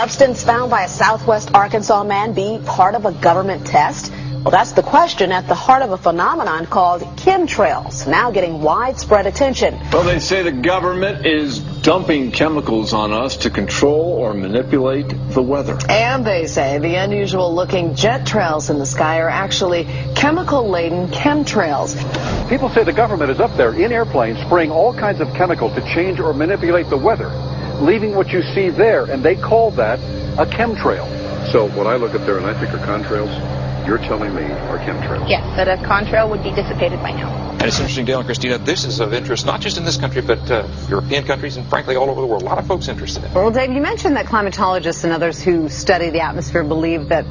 substance found by a Southwest Arkansas man be part of a government test? Well, that's the question at the heart of a phenomenon called chemtrails, now getting widespread attention. Well, they say the government is dumping chemicals on us to control or manipulate the weather. And they say the unusual-looking jet trails in the sky are actually chemical-laden chemtrails. People say the government is up there in airplanes spraying all kinds of chemicals to change or manipulate the weather, leaving what you see there, and they call that a chemtrail. So what I look up there and I think are contrails, you're telling me are chemtrails? Yes, that a contrail would be dissipated by now. And it's interesting, Dale and Christina, this is of interest not just in this country, but European countries and, frankly, all over the world. A lot of folks interested in it. Well, Dave, you mentioned that climatologists and others who study the atmosphere believe that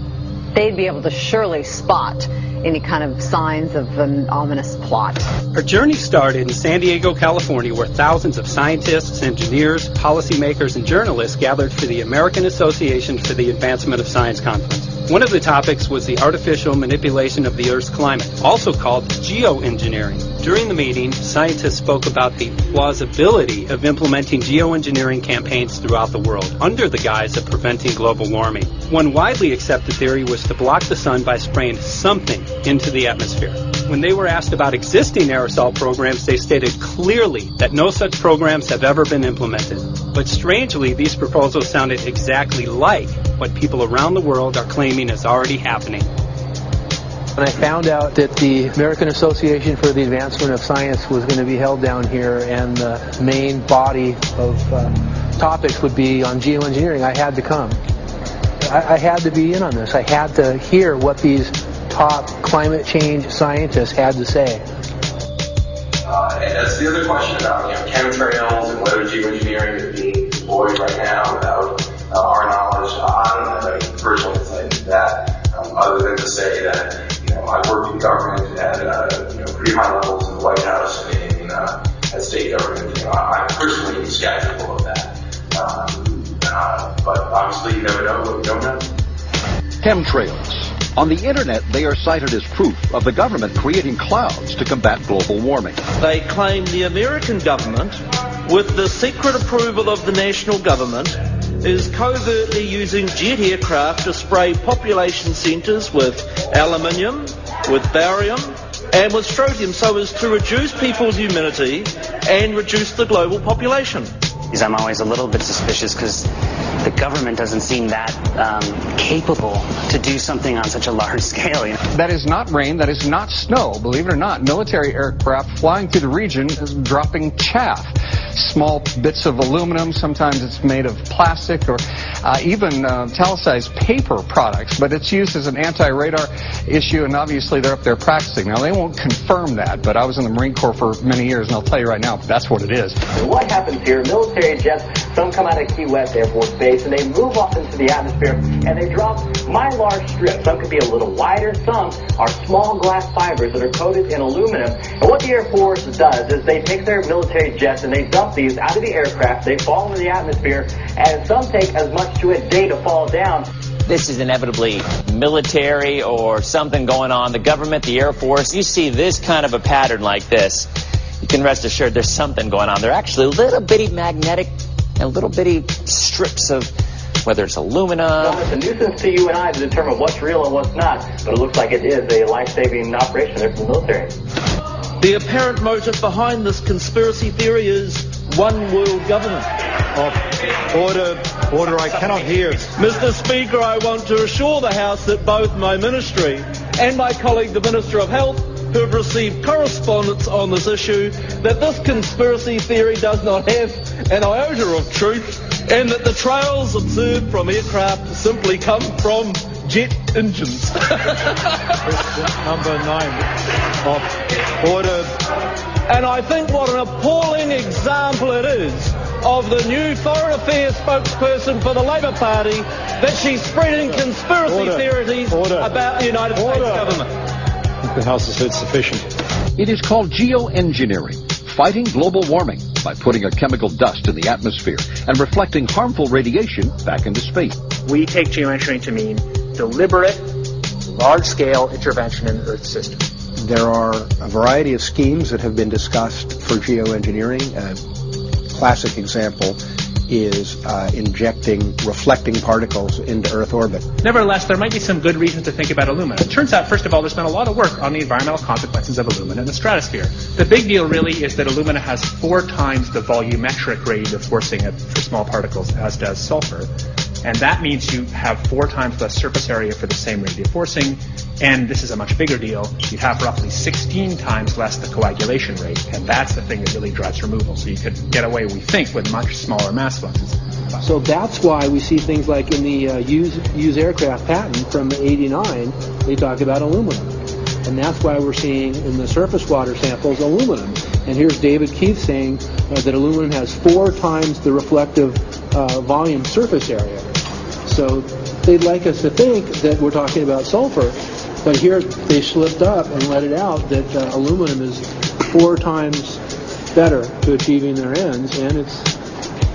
they'd be able to surely spot any kind of signs of an ominous plot. Our journey started in San Diego, California, where thousands of scientists, engineers, policymakers, and journalists gathered for the American Association for the Advancement of Science Conference. One of the topics was the artificial manipulation of the Earth's climate, also called geoengineering. During the meeting, scientists spoke about the plausibility of implementing geoengineering campaigns throughout the world under the guise of preventing global warming. One widely accepted theory was to block the sun by spraying something into the atmosphere. When they were asked about existing aerosol programs, they stated clearly that no such programs have ever been implemented. But strangely, these proposals sounded exactly like what people around the world are claiming is already happening. When I found out that the American Association for the Advancement of Science was going to be held down here and the main body of topics would be on geoengineering, I had to come. I had to be in on this. I had to hear what these top climate change scientists had to say. And that's the other question about chemtrails and whether geoengineering is being deployed right now without our knowledge. I don't have any personal insight into that, other than to say that I worked in government at pretty high levels in the White House and in at state government. I'm personally skeptical of that. But obviously you never know what you don't know. Chemtrails. On the internet, they are cited as proof of the government creating clouds to combat global warming. They claim the American government, with the secret approval of the national government, is covertly using jet aircraft to spray population centres with aluminium, with barium, and with strontium so as to reduce people's immunity and reduce the global population. I'm always a little bit suspicious because the government doesn't seem that capable to do something on such a large scale. That is not rain, that is not snow. Believe it or not, military aircraft flying through the region is dropping chaff. Small bits of aluminum, sometimes it's made of plastic or even italicized paper products, but it's used as an anti-radar issue, and obviously they're up there practicing. Now, they won't confirm that, but I was in the Marine Corps for many years, and I'll tell you right now, that's what it is. And what happens here, military jets, some come out of Key West Air Force Base, and they move off into the atmosphere, and they drop mylar strips. Some could be a little wider, some are small glass fibers that are coated in aluminum. And what the Air Force does is they take their military jets and they dump these out of the aircraft, they fall into the atmosphere, and some take as much to a day to fall down. This is inevitably military or something going on. The government, the Air Force, you see this kind of a pattern like this, you can rest assured there's something going on. They're actually little bitty magnetic and little bitty strips of, whether it's aluminum. Well, it's a nuisance to you and I to determine what's real and what's not, but it looks like it is a life-saving operation there for the military. The apparent motive behind this conspiracy theory is one world government. Order, I cannot hear. Mr. Speaker, I want to assure the House that both my ministry and my colleague, the Minister of Health, who have received correspondence on this issue, that this conspiracy theory does not have an iota of truth, and that the trails observed from aircraft simply come from jet engines. Question number 9 of order. And I think what an appalling example it is of the new Foreign Affairs spokesperson for the Labour Party that she's spreading conspiracy theories about the United States government. The House has heard sufficient. It is called geoengineering, fighting global warming by putting a chemical dust in the atmosphere and reflecting harmful radiation back into space. We take geoengineering to mean deliberate, large-scale intervention in the Earth system. There are a variety of schemes that have been discussed for geoengineering. A classic example is injecting reflecting particles into Earth orbit. Nevertheless, there might be some good reasons to think about alumina. It turns out, first of all, there's been a lot of work on the environmental consequences of alumina in the stratosphere. The big deal really is that alumina has 4 times the volumetric rate of forcing for small particles as does sulfur. And that means you have 4 times less surface area for the same rate of forcing. And this is a much bigger deal. You'd have roughly 16 times less the coagulation rate. And that's the thing that really drives removal. So you could get away, we think, with much smaller mass fluxes. So that's why we see things like in the used aircraft patent from '89, they talk about aluminum. And that's why we're seeing in the surface water samples aluminum. And here's David Keith saying that aluminum has 4 times the reflective volume surface area. So they'd like us to think that we're talking about sulfur, but here they slipped up and let it out that aluminum is 4 times better to achieving their ends, and it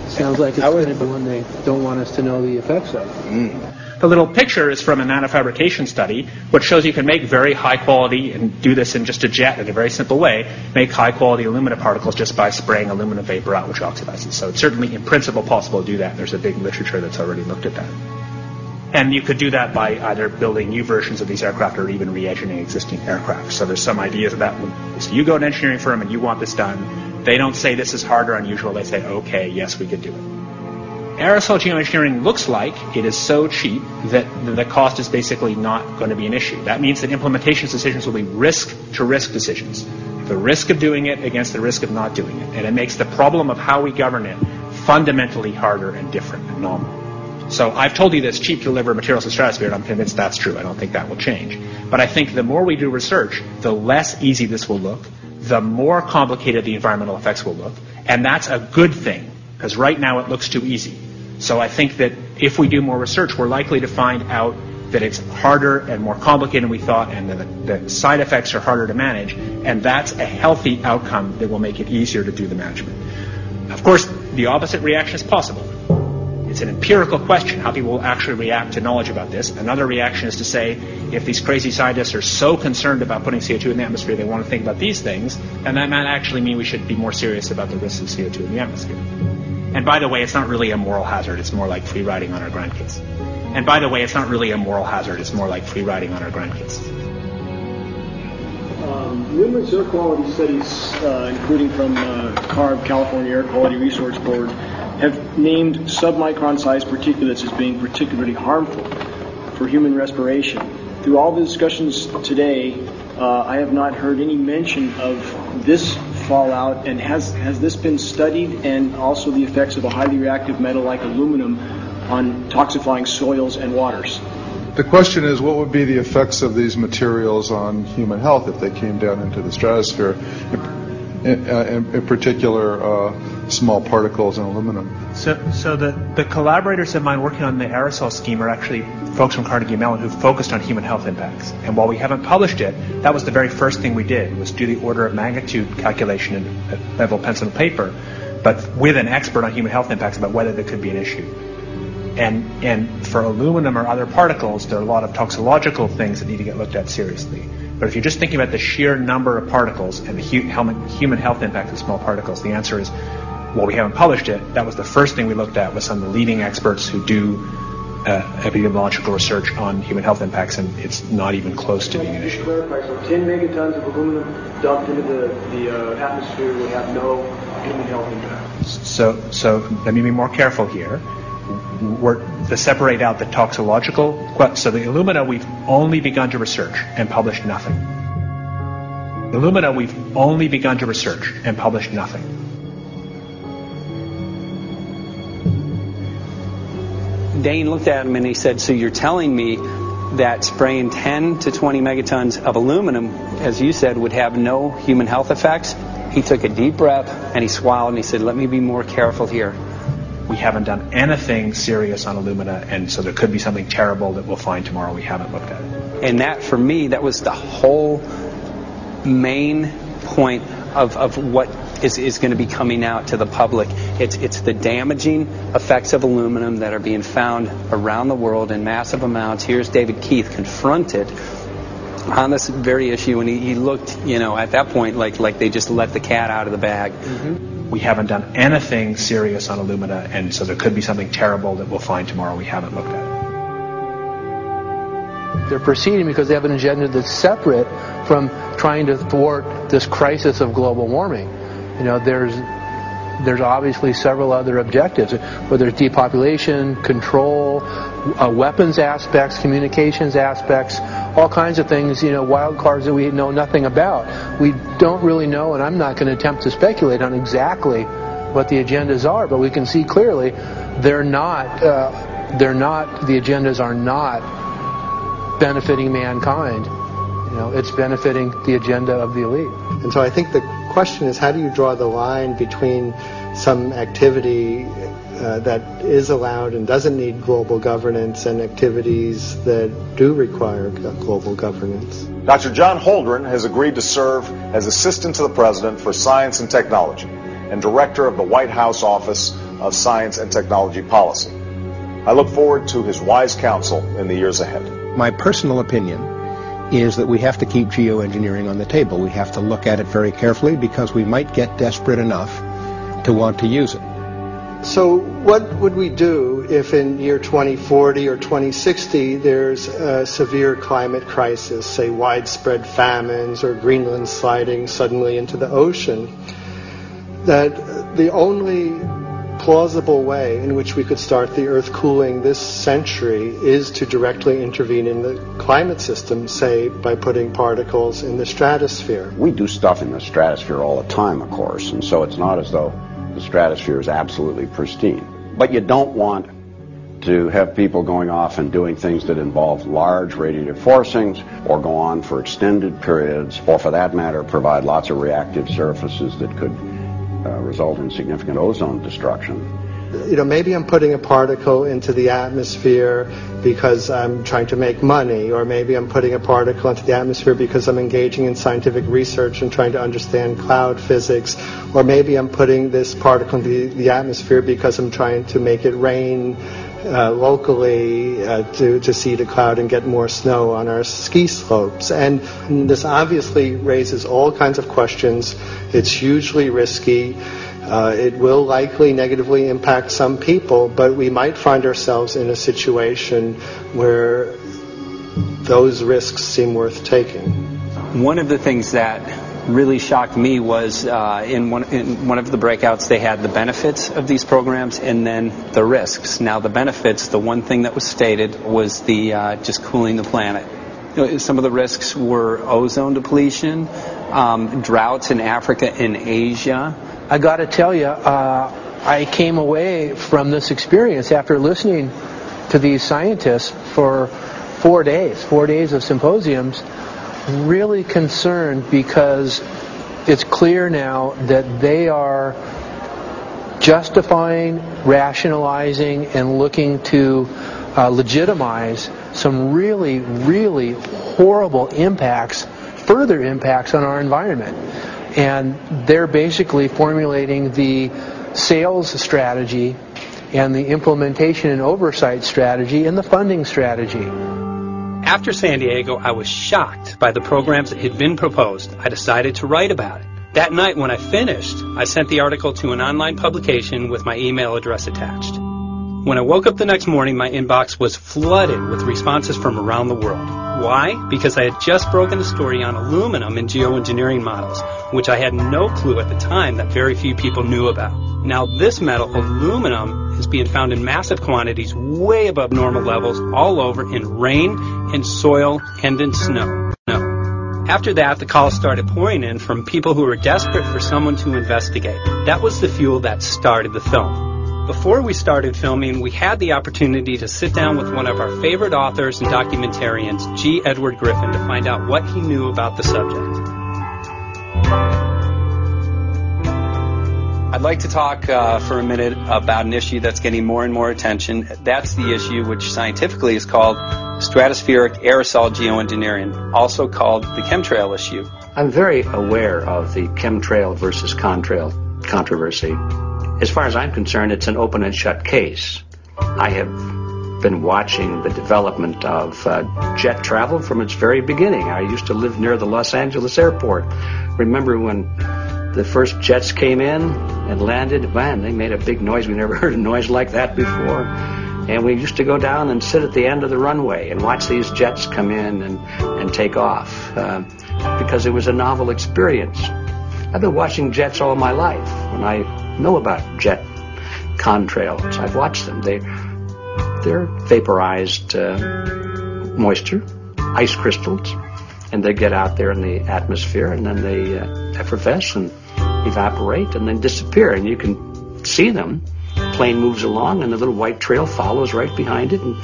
sounds like it's going to be one they don't want us to know the effects of. The little picture is from a nanofabrication study, which shows you can make very high quality, and do this in just a jet in a very simple way, make high quality alumina particles just by spraying aluminum vapor out, which oxidizes. So it's certainly in principle possible to do that. There's a big literature that's already looked at that. And you could do that by either building new versions of these aircraft or even re-engineering existing aircraft. So there's some ideas of that. So you go to an engineering firm and you want this done. They don't say this is hard or unusual. They say, okay, yes, we could do it. Aerosol geoengineering looks like it is so cheap that the cost is basically not going to be an issue. That means that implementation decisions will be risk-to-risk decisions. The risk of doing it against the risk of not doing it. And it makes the problem of how we govern it fundamentally harder and different and nominal. So I've told you that it's cheap to deliver materials to the stratosphere, and I'm convinced that's true. I don't think that will change. But I think the more we do research, the less easy this will look, the more complicated the environmental effects will look. And that's a good thing, because right now it looks too easy. So I think that if we do more research, we're likely to find out that it's harder and more complicated than we thought, and that the side effects are harder to manage, and that's a healthy outcome that will make it easier to do the management. Of course, the opposite reaction is possible. It's an empirical question how people will actually react to knowledge about this. Another reaction is to say, if these crazy scientists are so concerned about putting CO2 in the atmosphere, they want to think about these things, and that might actually mean we should be more serious about the risks of CO2 in the atmosphere. And by the way, it's not really a moral hazard. It's more like free riding on our grandkids. And by the way, it's not really a moral hazard. It's more like free riding on our grandkids. Numerous air quality studies, including from CARB, California Air Quality Resource Board, have named submicron-sized particulates as being particularly harmful for human respiration. Through all the discussions today, I have not heard any mention of this fallout, and has this been studied, and also the effects of a highly reactive metal like aluminum on toxifying soils and waters? The question is, what would be the effects of these materials on human health if they came down into the stratosphere, in particular small particles and aluminum? So the collaborators of mine working on the aerosol scheme are actually folks from Carnegie Mellon who focused on human health impacts. And while we haven't published it, that was the very first thing we did, was do the order of magnitude calculation in level pencil and paper, but with an expert on human health impacts about whether there could be an issue. And for aluminum or other particles, there are a lot of toxicological things that need to get looked at seriously. But if you're just thinking about the sheer number of particles and the human health impact of small particles, the answer is, well, we haven't published it. That was the first thing we looked at with some of the leading experts who do epidemiological research on human health impacts, and it's not even close to being an issue. Clarify, so 10 megatons of aluminum dumped into the atmosphere would have no human health impact. So let me be more careful here. To separate out the toxicological, so the alumina we've only begun to research and published nothing. Alumina we've only begun to research and published nothing. Dane looked at him and he said, so you're telling me that spraying 10 to 20 megatons of aluminum, as you said, would have no human health effects? He took a deep breath and he swallowed and he said, let me be more careful here. We haven't done anything serious on alumina, and so there could be something terrible that we'll find tomorrow we haven't looked at it. And that, for me, that was the whole main point of what is going to be coming out to the public. It's the damaging effects of aluminum that are being found around the world in massive amounts. Here's David Keith confronted on this very issue, and he looked, at that point like they just let the cat out of the bag. Mm-hmm. we haven't done anything serious on Illumina, and so there could be something terrible that we'll find tomorrow we haven't looked at. They're proceeding because they have an agenda that's separate from trying to thwart this crisis of global warming. You know, there's obviously several other objectives, whether it's depopulation, control, weapons aspects, communications aspects, all kinds of things, you know, wild cards that we know nothing about. We don't really know, and I'm not going to attempt to speculate on exactly what the agendas are, but we can see clearly the agendas are not benefiting mankind. You know, it's benefiting the agenda of the elite. And so I think the question is, how do you draw the line between some activity that is allowed and doesn't need global governance and activities that do require global governance? Dr. John Holdren has agreed to serve as Assistant to the President for Science and Technology and Director of the White House Office of Science and Technology Policy. I look forward to his wise counsel in the years ahead. My personal opinion is that we have to keep geoengineering on the table. We have to look at it very carefully because we might get desperate enough to want to use it. So what would we do if in year 2040 or 2060 there's a severe climate crisis, say widespread famines or Greenland sliding suddenly into the ocean? That the only plausible way in which we could start the Earth cooling this century is to directly intervene in the climate system, say by putting particles in the stratosphere. We do stuff in the stratosphere all the time, of course, and so it's not as though the stratosphere is absolutely pristine. But you don't want to have people going off and doing things that involve large radiative forcings or go on for extended periods, or for that matter provide lots of reactive surfaces that could result in significant ozone destruction. You know, maybe I'm putting a particle into the atmosphere because I'm trying to make money, or maybe I'm putting a particle into the atmosphere because I'm engaging in scientific research and trying to understand cloud physics, or maybe I'm putting this particle into the atmosphere because I'm trying to make it rain locally to seed a cloud and get more snow on our ski slopes. And this obviously raises all kinds of questions. It's hugely risky. It will likely negatively impact some people, but we might find ourselves in a situation where those risks seem worth taking. One of the things that really shocked me was in one of the breakouts they had the benefits of these programs and then the risks. Now the benefits, the one thing that was stated was the just cooling the planet. You know, some of the risks were ozone depletion, droughts in Africa and Asia. I got to tell you, I came away from this experience after listening to these scientists for 4 days of symposiums, really concerned because it's clear now that they are justifying, rationalizing, and looking to legitimize some really, really horrible impacts, further impacts on our environment. And they're basically formulating the sales strategy and the implementation and oversight strategy and the funding strategy. After San Diego, I was shocked by the programs that had been proposed. I decided to write about it. That night when I finished, I sent the article to an online publication with my email address attached. When I woke up the next morning, my inbox was flooded with responses from around the world. Why? Because I had just broken the story on aluminum in geoengineering models, which I had no clue at the time that very few people knew about. Now this metal, aluminum, is being found in massive quantities way above normal levels all over in rain, in soil, and in snow. After that, the calls started pouring in from people who were desperate for someone to investigate. That was the fuel that started the film. Before we started filming, we had the opportunity to sit down with one of our favorite authors and documentarians, G. Edward Griffin, to find out what he knew about the subject. I'd like to talk for a minute about an issue that's getting more and more attention. That's the issue which scientifically is called stratospheric aerosol geoengineering, also called the chemtrail issue. I'm very aware of the chemtrail versus contrail controversy. As far as I'm concerned, it's an open and shut case. I have been watching the development of jet travel from its very beginning. I used to live near the Los Angeles airport. Remember when the first jets came in and landed, man, they made a big noise. We never heard a noise like that before. And we used to go down and sit at the end of the runway and watch these jets come in and take off because it was a novel experience. I've been watching jets all my life, and I know about jet contrails. I've watched them. They're vaporized moisture, ice crystals, and they get out there in the atmosphere, and then they effervesce and evaporate and then disappear, and you can see them. Plane moves along, and the little white trail follows right behind it, and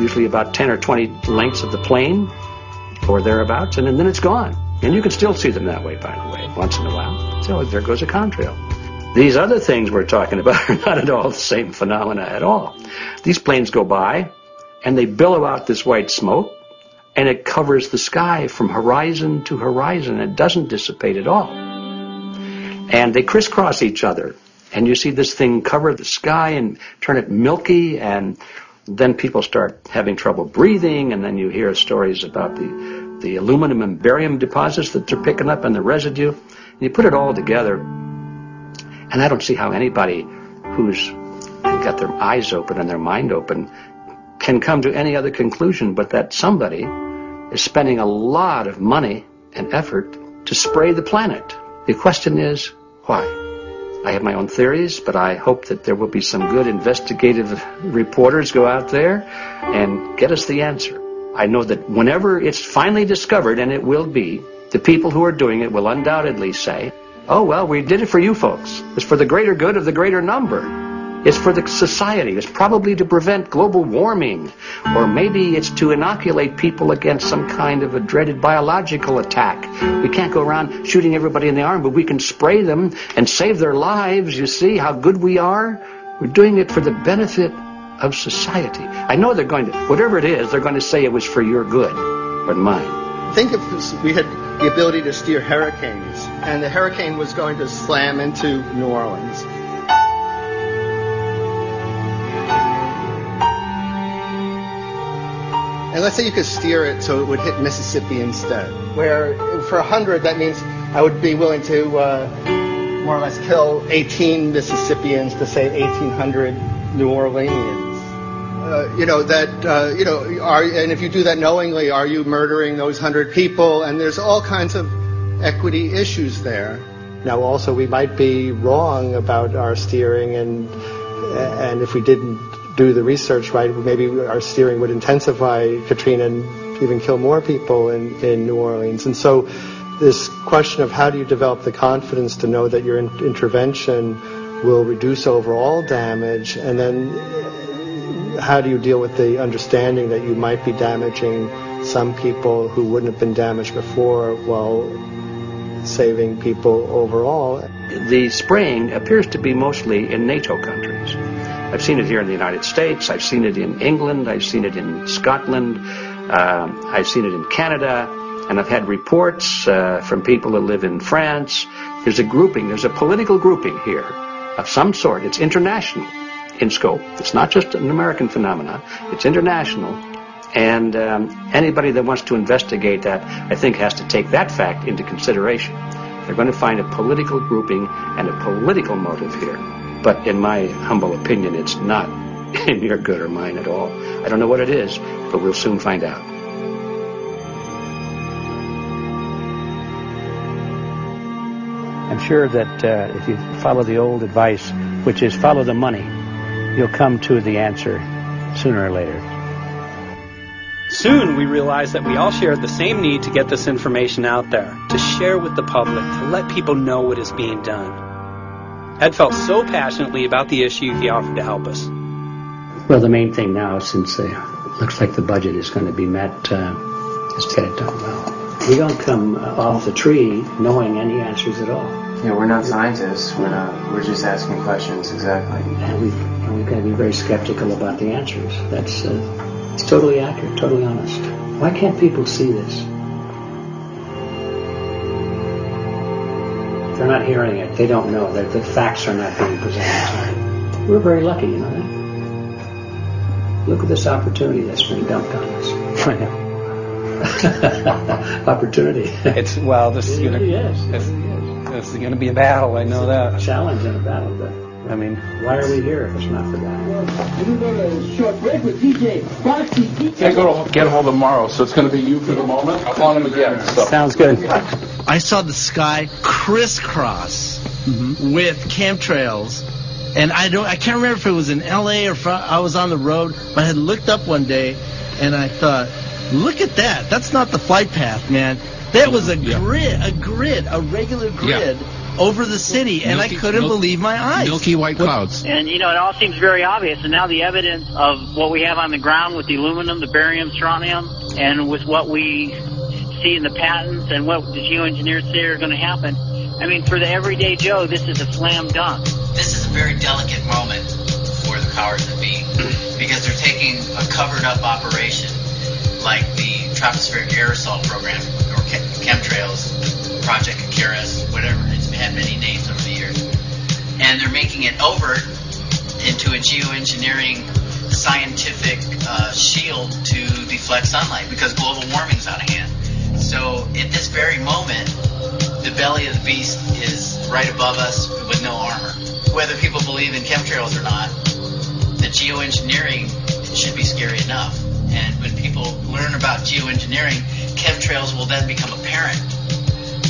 usually about 10 or 20 lengths of the plane or thereabouts, and then it's gone. And you can still see them that way, by the way, once in a while. So there goes a contrail. These other things we're talking about are not at all the same phenomena at all. These planes go by, and they billow out this white smoke, and it covers the sky from horizon to horizon. It doesn't dissipate at all. And they crisscross each other. And you see this thing cover the sky and turn it milky, and then people start having trouble breathing, and then you hear stories about the aluminum and barium deposits that they're picking up and the residue. And you put it all together, and I don't see how anybody who's got their eyes open and their mind open can come to any other conclusion but that somebody is spending a lot of money and effort to spray the planet. The question is, why? I have my own theories, but I hope that there will be some good investigative reporters go out there and get us the answer. I know that whenever it's finally discovered, and it will be, the people who are doing it will undoubtedly say, oh, well, we did it for you folks. It's for the greater good of the greater number. It's for the society. It's probably to prevent global warming. Or maybe it's to inoculate people against some kind of a dreaded biological attack. We can't go around shooting everybody in the arm, but we can spray them and save their lives. You see how good we are? We're doing it for the benefit of society. I know they're going to, whatever it is, they're going to say it was for your good or mine. Think if we had the ability to steer hurricanes, and the hurricane was going to slam into New Orleans. And let's say you could steer it so it would hit Mississippi instead, where for 100, that means I would be willing to more or less kill 18 Mississippians to save 1,800 New Orleanians. And if you do that knowingly, are you murdering those 100 people? And there's all kinds of equity issues there. Now, also, we might be wrong about our steering, and if we didn't do the research right, maybe our steering would intensify Katrina and even kill more people in New Orleans. And so this question of how do you develop the confidence to know that your intervention will reduce overall damage, and then how do you deal with the understanding that you might be damaging some people who wouldn't have been damaged before while saving people overall? The spraying appears to be mostly in NATO countries. I've seen it here in the United States. I've seen it in England. I've seen it in Scotland. I've seen it in Canada. And I've had reports from people who live in France. There's a grouping, there's a political grouping here of some sort. It's international in scope. It's not just an American phenomenon. It's international. And anybody that wants to investigate that, I think, has to take that fact into consideration. They're going to find a political grouping and a political motive here. But in my humble opinion, it's not in your good or mine at all. I don't know what it is, but we'll soon find out. I'm sure that if you follow the old advice, which is follow the money, you'll come to the answer sooner or later. Soon we realized that we all shared the same need to get this information out there, to share with the public, to let people know what is being done. Ed felt so passionately about the issue, he offered to help us. Well, the main thing now, since it looks like the budget is going to be met, is to get it done well. We don't come off the tree knowing any answers at all. Yeah, we're not scientists. We're just asking questions, exactly. And we've got to be very skeptical about the answers. That's it's totally accurate, totally honest. Why can't people see this? They're not hearing it. They don't know that the facts are not being presented. We're very lucky, you know that. Look at this opportunity that's been dumped on us. Opportunity. It's, well, this, it really is. The this is going to be a battle. I know that. Challenge and a battle, but I mean, why are we here if it's not for that? We're going to go to a short break with DJ Foxy. Can't go to get hold tomorrow, so it's going to be you for the moment. I'll call him again. So. Sounds good. I saw the sky crisscross with chemtrails, and I can't remember if it was in L.A. or I was on the road, but I had looked up one day, and I thought, look at that. That's not the flight path, man. That was a grid, a regular grid. Yeah. Over the city, and I couldn't believe my eyes. Milky white clouds. And, you know, it all seems very obvious, and now the evidence of what we have on the ground with the aluminum, the barium, strontium, and with what we see in the patents and what the geoengineers say are going to happen, I mean, for the everyday Joe, this is a slam dunk. This is a very delicate moment for the powers that be, because they're taking a covered-up operation like the tropospheric aerosol program, or chemtrails, Project Icarus, whatever. It's had many names over the years. And they're making it overt into a geoengineering scientific shield to deflect sunlight because global warming's out of hand. So at this very moment, the belly of the beast is right above us with no armor. Whether people believe in chemtrails or not, the geoengineering should be scary enough. And when people learn about geoengineering, chemtrails will then become apparent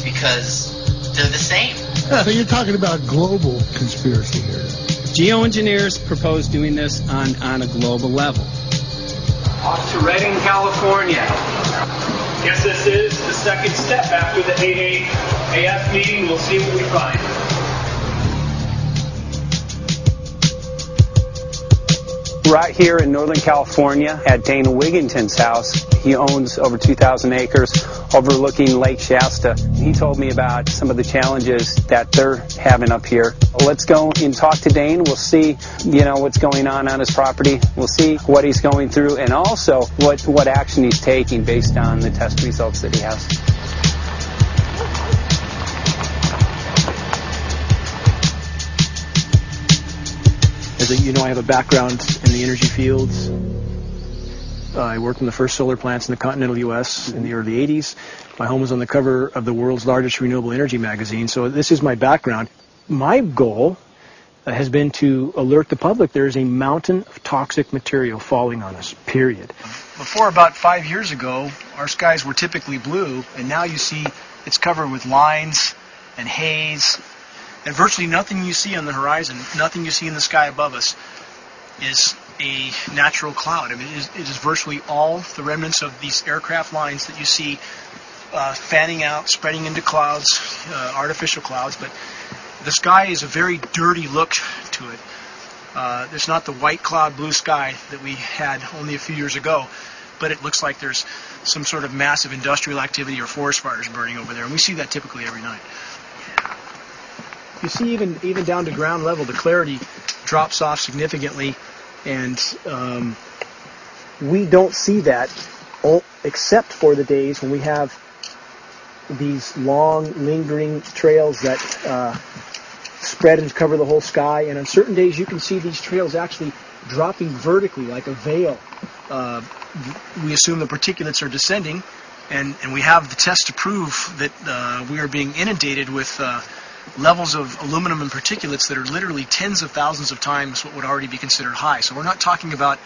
because they're the same. So you're talking about global conspiracy here. Geoengineers propose doing this on a global level. Off to Redding, California. Guess this is the second step after the AAAF meeting. We'll see what we find. Right here in Northern California at Dana Wigginton's house. He owns over 2,000 acres overlooking Lake Shasta. He told me about some of the challenges that they're having up here. Let's go and talk to Dane. We'll see, what's going on his property. We'll see what he's going through and also what action he's taking based on the test results that he has. As you know, I have a background in the energy fields. I worked in the first solar plants in the continental U.S. in the early 80s. My home was on the cover of the world's largest renewable energy magazine, so this is my background. My goal has been to alert the public there is a mountain of toxic material falling on us, period. Before about 5 years ago, our skies were typically blue, and now you see it's covered with lines and haze. And virtually nothing you see on the horizon, nothing you see in the sky above us, is a natural cloud. I mean, it is virtually all the remnants of these aircraft lines that you see fanning out, spreading into clouds, artificial clouds. But the sky is a very dirty look to it. There's not the white cloud, blue sky that we had only a few years ago, but it looks like there's some sort of massive industrial activity or forest fires burning over there. And we see that typically every night. You see, even down to ground level, the clarity drops off significantly, and we don't see that except for the days when we have these long, lingering trails that spread and cover the whole sky. And on certain days, you can see these trails actually dropping vertically like a veil. We assume the particulates are descending, and we have the test to prove that we are being inundated with levels of aluminum and particulates that are literally tens of thousands of times what would already be considered high. So we're not talking about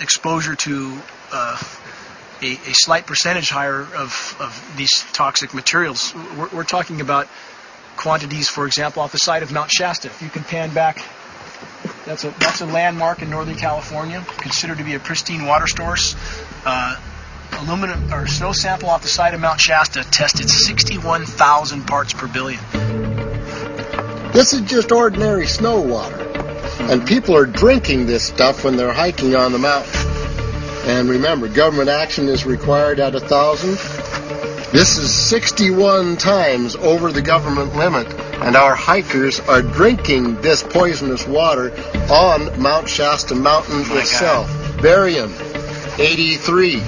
exposure to a slight percentage higher of these toxic materials. We're talking about quantities, for example, off the side of Mount Shasta. If you can pan back, that's a landmark in Northern California, considered to be a pristine water source. Aluminum or snow sample off the side of Mount Shasta tested 61,000 parts per billion. This is just ordinary snow water. And people are drinking this stuff when they're hiking on the mountain. And remember, government action is required at 1,000. This is 61 times over the government limit. And our hikers are drinking this poisonous water on Mount Shasta Mountain itself. Barium, 83.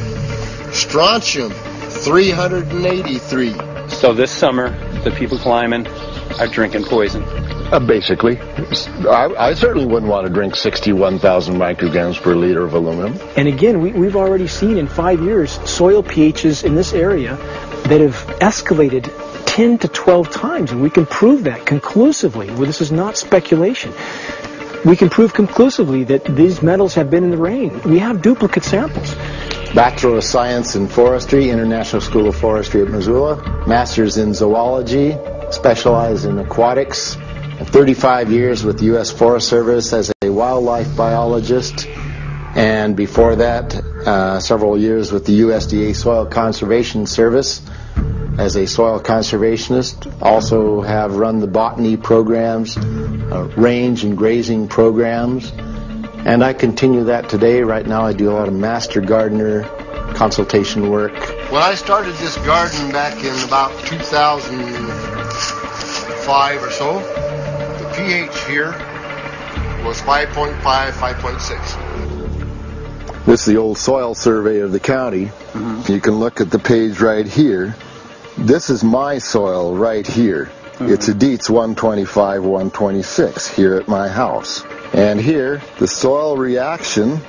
Strontium, 383. So this summer, the people climbing are drinking poison. Basically. I certainly wouldn't want to drink 61,000 micrograms per liter of aluminum. And again, we've already seen in 5 years soil pHs in this area that have escalated 10 to 12 times, and we can prove that conclusively. Well, this is not speculation. We can prove conclusively that these metals have been in the rain. We have duplicate samples. Bachelor of Science in Forestry, International School of Forestry at Missoula. Master's in Zoology, specialized in aquatics. 35 years with the U.S. Forest Service as a wildlife biologist. And before that, several years with the USDA Soil Conservation Service as a soil conservationist. Also have run the botany programs, range and grazing programs. And I continue that today. Right now I do a lot of master gardener consultation work. When I started this garden back in about 2005 or so, the pH here was 5.5, 5.6. This is the old soil survey of the county. You can look at the page right here. This is my soil right here. It's a Dietz 125, 126 here at my house. And here, the soil reaction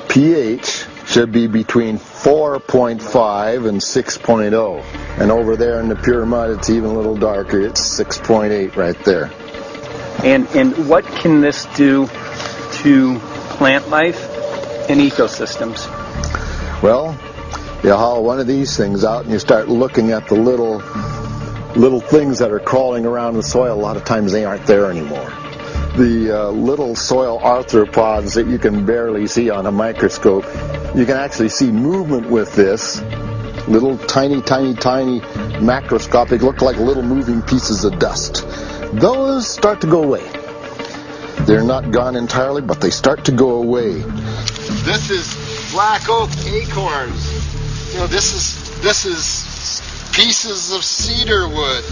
pH should be between 4.5 and 6.0. And over there in the pure mud, it's even a little darker. It's 6.8 right there. And what can this do to plant life and ecosystems? Well, you haul one of these things out and you start looking at the little things that are crawling around the soil. A lot of times they aren't there anymore. The little soil arthropods that you can barely see on a microscope, you can actually see movement with this. Little tiny macroscopic, look like little moving pieces of dust. Those start to go away. They're not gone entirely, but they start to go away. This is black oak acorns. You know, this is pieces of cedar wood.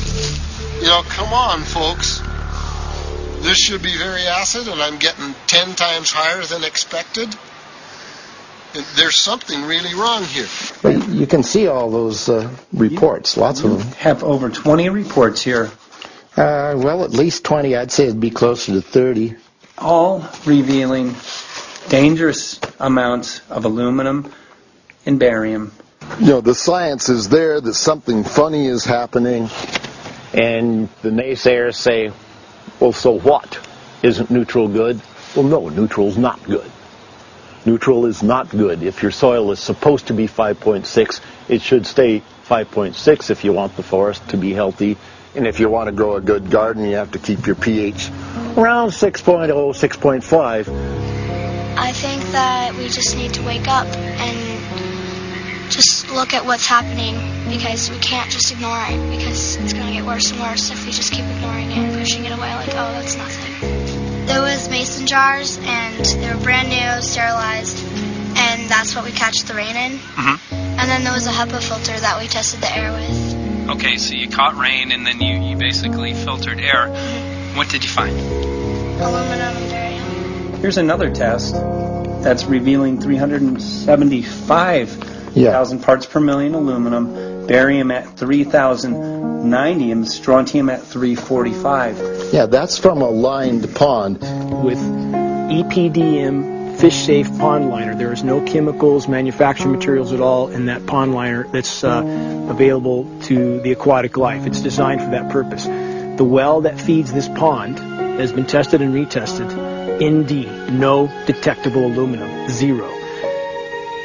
You know, come on, folks. This should be very acid, and I'm getting 10 times higher than expected. There's something really wrong here. You can see all those reports, lots of them. Have over 20 reports here. Well, at least 20. I'd say it'd be closer to 30. All revealing dangerous amounts of aluminum and barium. You know, the science is there that something funny is happening, and the naysayers say, well, so what? Isn't neutral good? Well, no, neutral's not good. Neutral is not good. If your soil is supposed to be 5.6, it should stay 5.6 if you want the forest to be healthy. And if you want to grow a good garden, you have to keep your pH around 6.0, 6.5. I think that we just need to wake up and just look at what's happening, because we can't just ignore it, because it's going to get worse and worse if we just keep ignoring it and pushing it away like, oh, that's nothing. There was mason jars, and they were brand new, sterilized, and that's what we catch the rain in. And then there was a HEPA filter that we tested the air with. Okay, so you caught rain and then you basically filtered air. What did you find? Aluminum and barium. Here's another test that's revealing 375,000 parts per million aluminum, barium at 3,090, and strontium at 345. Yeah, that's from a lined pond. With EPDM fish-safe pond liner. There is no chemicals, manufactured materials at all in that pond liner that's available to the aquatic life. It's designed for that purpose. The well that feeds this pond has been tested and retested. ND, no detectable aluminum, 0.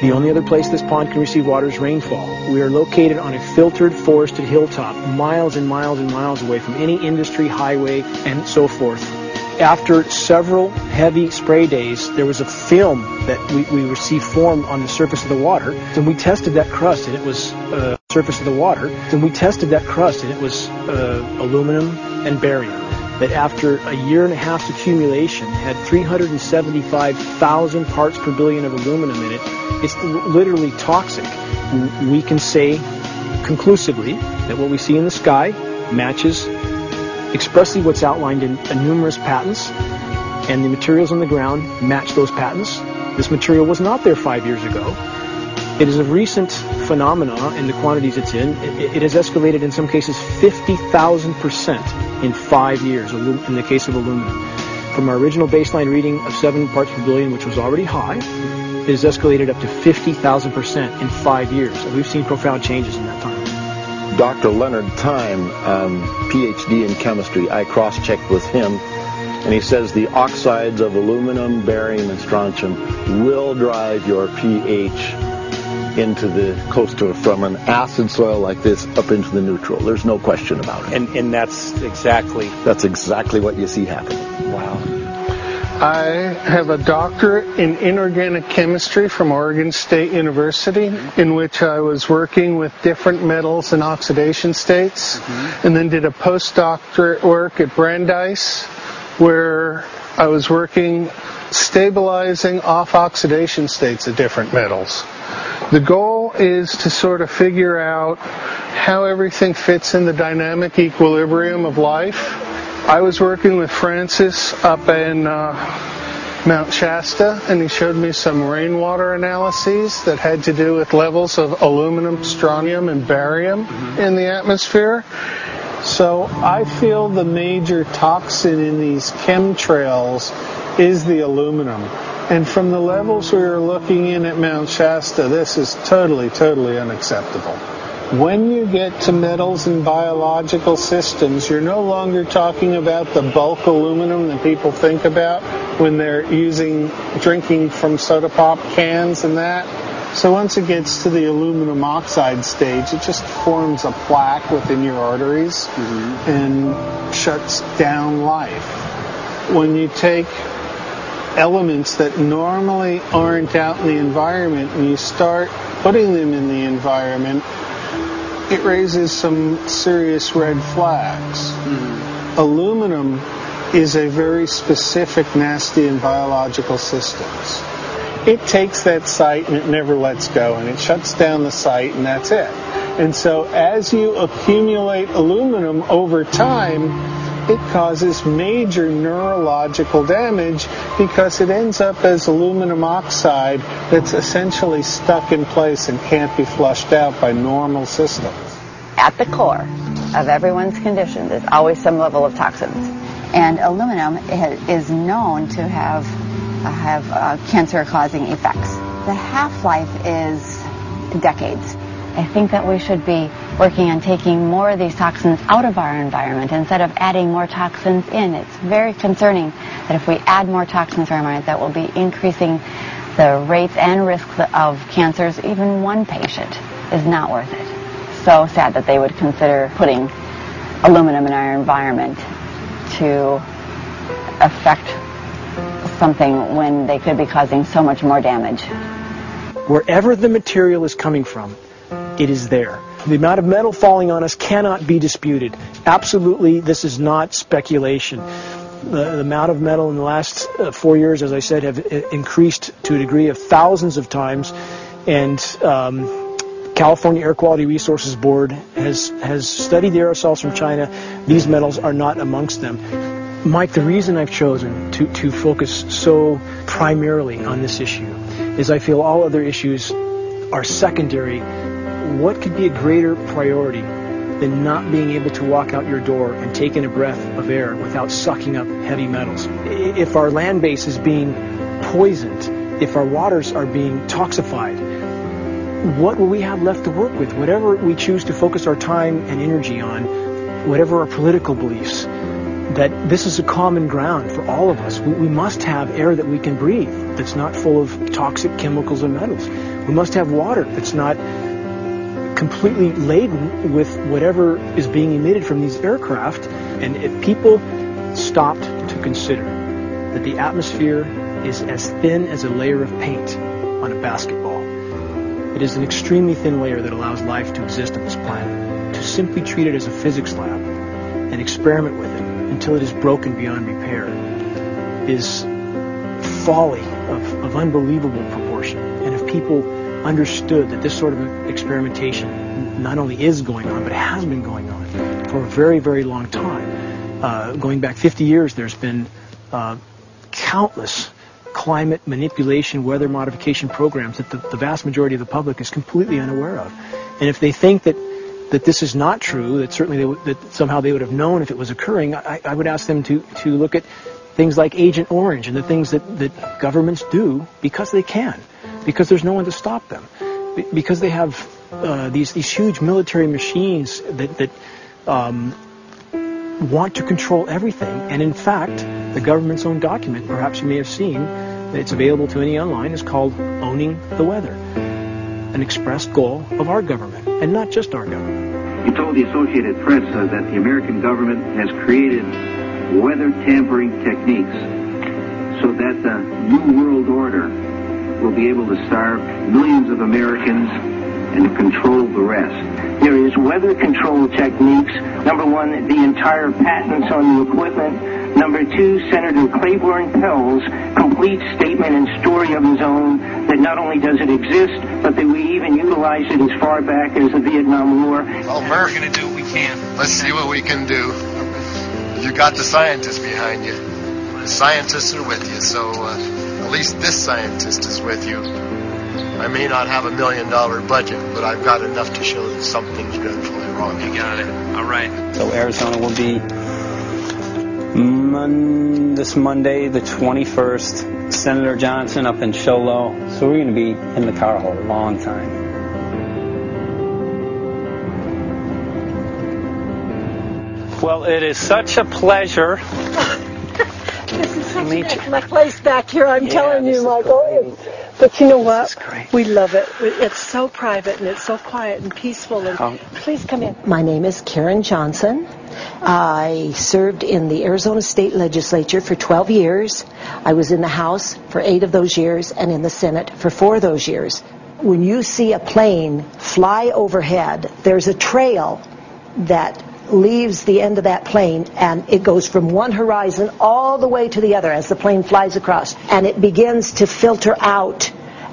The only other place this pond can receive water is rainfall. We are located on a filtered, forested hilltop, miles and miles and miles away from any industry, highway, and so forth. After several heavy spray days, there was a film that we received formed on the surface of the water, and we tested that crust, and it was aluminum and barium. That after a year and a half's accumulation had 375,000 parts per billion of aluminum in it. It's literally toxic. We can say conclusively that what we see in the sky matches expressly what's outlined in numerous patents, and the materials on the ground match those patents. This material was not there 5 years ago. It is a recent phenomenon in the quantities it's in. It has escalated in some cases 50,000% in 5 years in the case of aluminum. From our original baseline reading of 7 parts per billion, which was already high, it has escalated up to 50,000% in 5 years. And we've seen profound changes in that time. Dr. Leonard Time, PhD in chemistry. I cross-checked with him, and he says the oxides of aluminum, barium, and strontium will drive your pH into the coastal, from an acid soil like this up into the neutral. There's no question about it. And that's exactly what you see happening. Wow. I have a doctorate in inorganic chemistry from Oregon State University, in which I was working with different metals and oxidation states, and then did a postdoctorate work at Brandeis, where I was working stabilizing off oxidation states of different metals. The goal is to sort of figure out how everything fits in the dynamic equilibrium of life. I was working with Francis up in Mount Shasta, and he showed me some rainwater analyses that had to do with levels of aluminum, strontium, and barium in the atmosphere. So I feel the major toxin in these chemtrails is the aluminum. And from the levels we were looking in at Mount Shasta, this is totally, totally unacceptable. When you get to metals and biological systems, you're no longer talking about the bulk aluminum that people think about when they're drinking from soda pop cans and that. So once it gets to the aluminum oxide stage, it just forms a plaque within your arteries and shuts down life. When you take elements that normally aren't out in the environment and you start putting them in the environment, it raises some serious red flags. Aluminum is a very specific, nasty and biological systems. It takes that site and it never lets go, and it shuts down the site, and that's it. And so as you accumulate aluminum over time, it causes major neurological damage because it ends up as aluminum oxide that's essentially stuck in place and can't be flushed out by normal systems. At the core of everyone's condition, there's always some level of toxins. And aluminum is known to have cancer-causing effects. The half-life is decades. I think that we should be working on taking more of these toxins out of our environment instead of adding more toxins in. It's very concerning that if we add more toxins to our environment, that will be increasing the rates and risks of cancers. Even one patient is not worth it. So sad that they would consider putting aluminum in our environment to affect something when they could be causing so much more damage. Wherever the material is coming from, it is there. The amount of metal falling on us cannot be disputed. Absolutely, this is not speculation. The amount of metal in the last 4 years, as I said, have increased to a degree of thousands of times, and California Air Quality Resources Board has studied the aerosols from China. These metals are not amongst them. Mike, the reason I've chosen to focus so primarily on this issue is I feel all other issues are secondary. What could be a greater priority than not being able to walk out your door and take in a breath of air without sucking up heavy metals? If our land base is being poisoned, if our waters are being toxified, what will we have left to work with? Whatever we choose to focus our time and energy on, whatever our political beliefs, that this is a common ground for all of us. We must have air that we can breathe that's not full of toxic chemicals and metals. We must have water that's not completely laden with whatever is being emitted from these aircraft. And if people stopped to consider that the atmosphere is as thin as a layer of paint on a basketball, it is an extremely thin layer that allows life to exist on this planet. To simply treat it as a physics lab and experiment with it until it is broken beyond repair is folly of unbelievable proportion. And if people understood that this sort of experimentation not only is going on, but has been going on for a very, very long time. Going back 50 years, there's been countless climate manipulation, weather modification programs that the vast majority of the public is completely unaware of. And if they think that this is not true, that certainly that somehow they would have known if it was occurring, I would ask them to look at things like Agent Orange and the things that governments do because they can, because there's no one to stop them, because they have these huge military machines that want to control everything. And in fact, the government's own document, perhaps you may have seen, it's available to any online, is called Owning the Weather, an expressed goal of our government, and not just our government. He told the Associated Press that the American government has created weather tampering techniques so that the New World Order will be able to starve millions of Americans and to control the rest. There is weather control techniques. Number one, the entire patents on the equipment. Number two, Senator Claiborne Pell's complete statement and story of his own that not only does it exist, but that we even utilized it as far back as the Vietnam War. Well, Murph, We're going to do what we can. let's see what we can do. You got the scientists behind you. The scientists are with you, so at least this scientist is with you. I may not have $1 million budget, but I've got enough to show that something's dreadfully wrong. You got it. All right. So Arizona will be this Monday, the 21st. Senator Johnson up in Show Low. So we're going to be in the car a long time. Well, it is such a pleasure. This is such an excellent place back here, I'm telling you, Michael. But you know what? We love it. It's so private and it's so quiet and peaceful. And please come in. My name is Karen Johnson. I served in the Arizona State Legislature for 12 years. I was in the House for 8 of those years and in the Senate for 4 of those years. When you see a plane fly overhead, there's a trail that leaves the end of that plane, and it goes from one horizon all the way to the other as the plane flies across, and it begins to filter out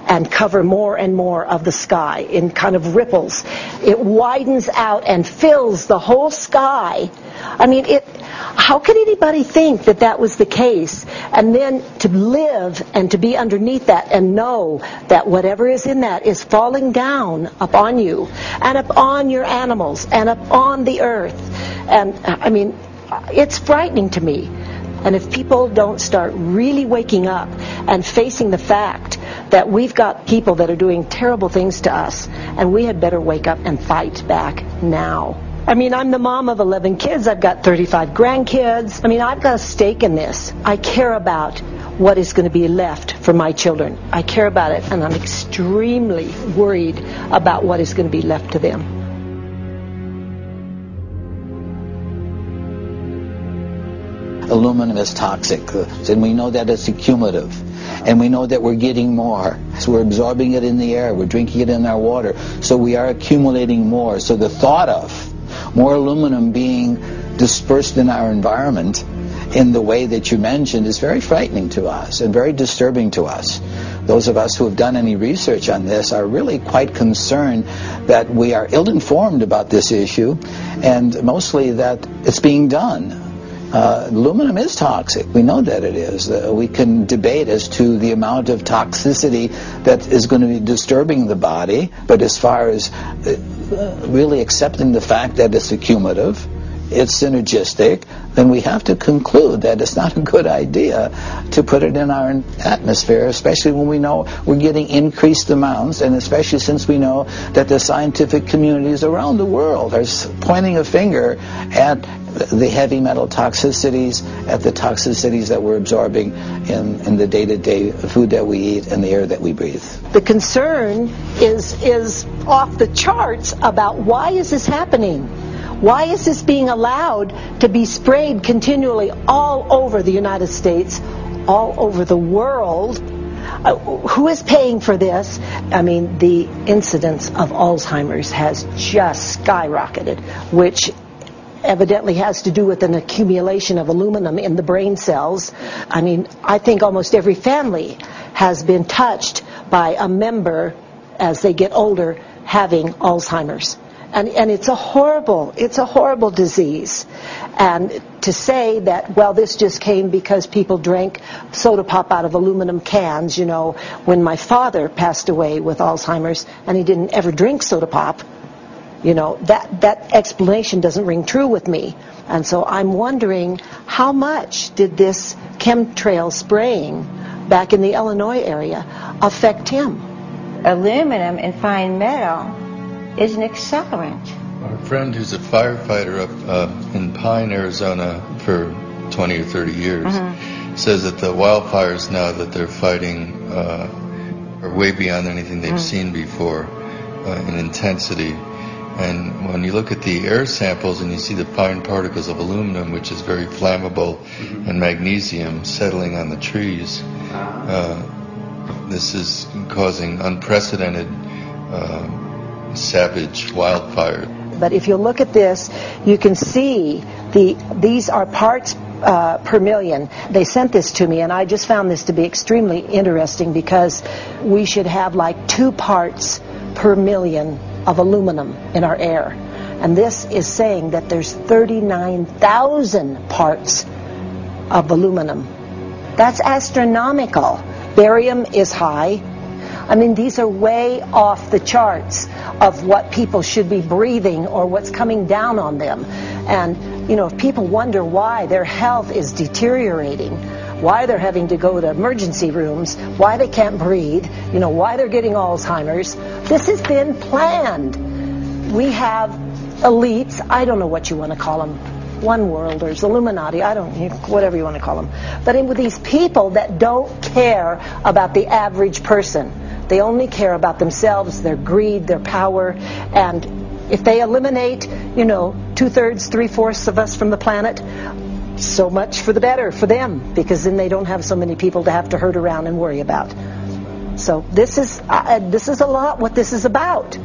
and cover more and more of the sky in kind of ripples. It widens out and fills the whole sky. I mean, how could anybody think that that was the case? And then to live and to be underneath that and know that whatever is in that is falling down upon you and upon your animals and upon the earth. And I mean, it's frightening to me. And if people don't start really waking up and facing the fact that we've got people that are doing terrible things to us, and we had better wake up and fight back now. I mean, I'm the mom of 11 kids. I've got 35 grandkids. I mean, I've got a stake in this. I care about what is going to be left for my children. I care about it, and I'm extremely worried about what is going to be left to them. Aluminum is toxic, and we know that it's accumulative, and we know that we're getting more. So we're absorbing it in the air, we're drinking it in our water, so we are accumulating more. So the thought of more aluminum being dispersed in our environment in the way that you mentioned is very frightening to us and very disturbing to us. Those of us who have done any research on this are really quite concerned that we are ill-informed about this issue, and mostly that it's being done. Aluminum is toxic. We know that it is. We can debate as to the amount of toxicity that is going to be disturbing the body, but as far as really accepting the fact that it's accumulative, it's synergistic, then we have to conclude that it's not a good idea to put it in our atmosphere, especially when we know we're getting increased amounts, and especially since we know that the scientific communities around the world are pointing a finger at the heavy metal toxicities, at the toxicities that we're absorbing in the day-to-day food that we eat and the air that we breathe. The concern is off the charts about why is this happening? Why is this being allowed to be sprayed continually all over the United States, all over the world? Who is paying for this? I mean, the incidence of Alzheimer's has just skyrocketed, which evidently has to do with an accumulation of aluminum in the brain cells. I mean, I think almost every family has been touched by a member as they get older having Alzheimer's. And it's a horrible disease. And to say that, well, this just came because people drank soda pop out of aluminum cans, you know, when my father passed away with Alzheimer's and he didn't ever drink soda pop, you know, that explanation doesn't ring true with me. And so I'm wondering, how much did this chemtrail spraying back in the Illinois area affect him? Aluminum and fine metal is an accelerant. Our friend who's a firefighter up in Pine, Arizona for 20 or 30 years says that the wildfires now that they're fighting are way beyond anything they've seen before in intensity. And when you look at the air samples and you see the fine particles of aluminum, which is very flammable, and magnesium settling on the trees, this is causing unprecedented savage wildfire. But if you look at this, you can see these are parts per million. They sent this to me, and I just found this to be extremely interesting because we should have like 2 parts per million of aluminum in our air. And this is saying that there's 39,000 parts of aluminum. That's astronomical. Barium is high. I mean, these are way off the charts of what people should be breathing or what's coming down on them. And, you know, if people wonder why their health is deteriorating, why they're having to go to emergency rooms, why they can't breathe, you know, why they're getting Alzheimer's, this has been planned. We have elites, I don't know what you want to call them, one worlders, Illuminati, I don't, whatever you want to call them. But with these people that don't care about the average person. They only care about themselves, their greed, their power, and if they eliminate, you know, 2/3, 3/4 of us from the planet, so much for the better for them, because then they don't have so many people to have to herd around and worry about. So this is a lot what this is about,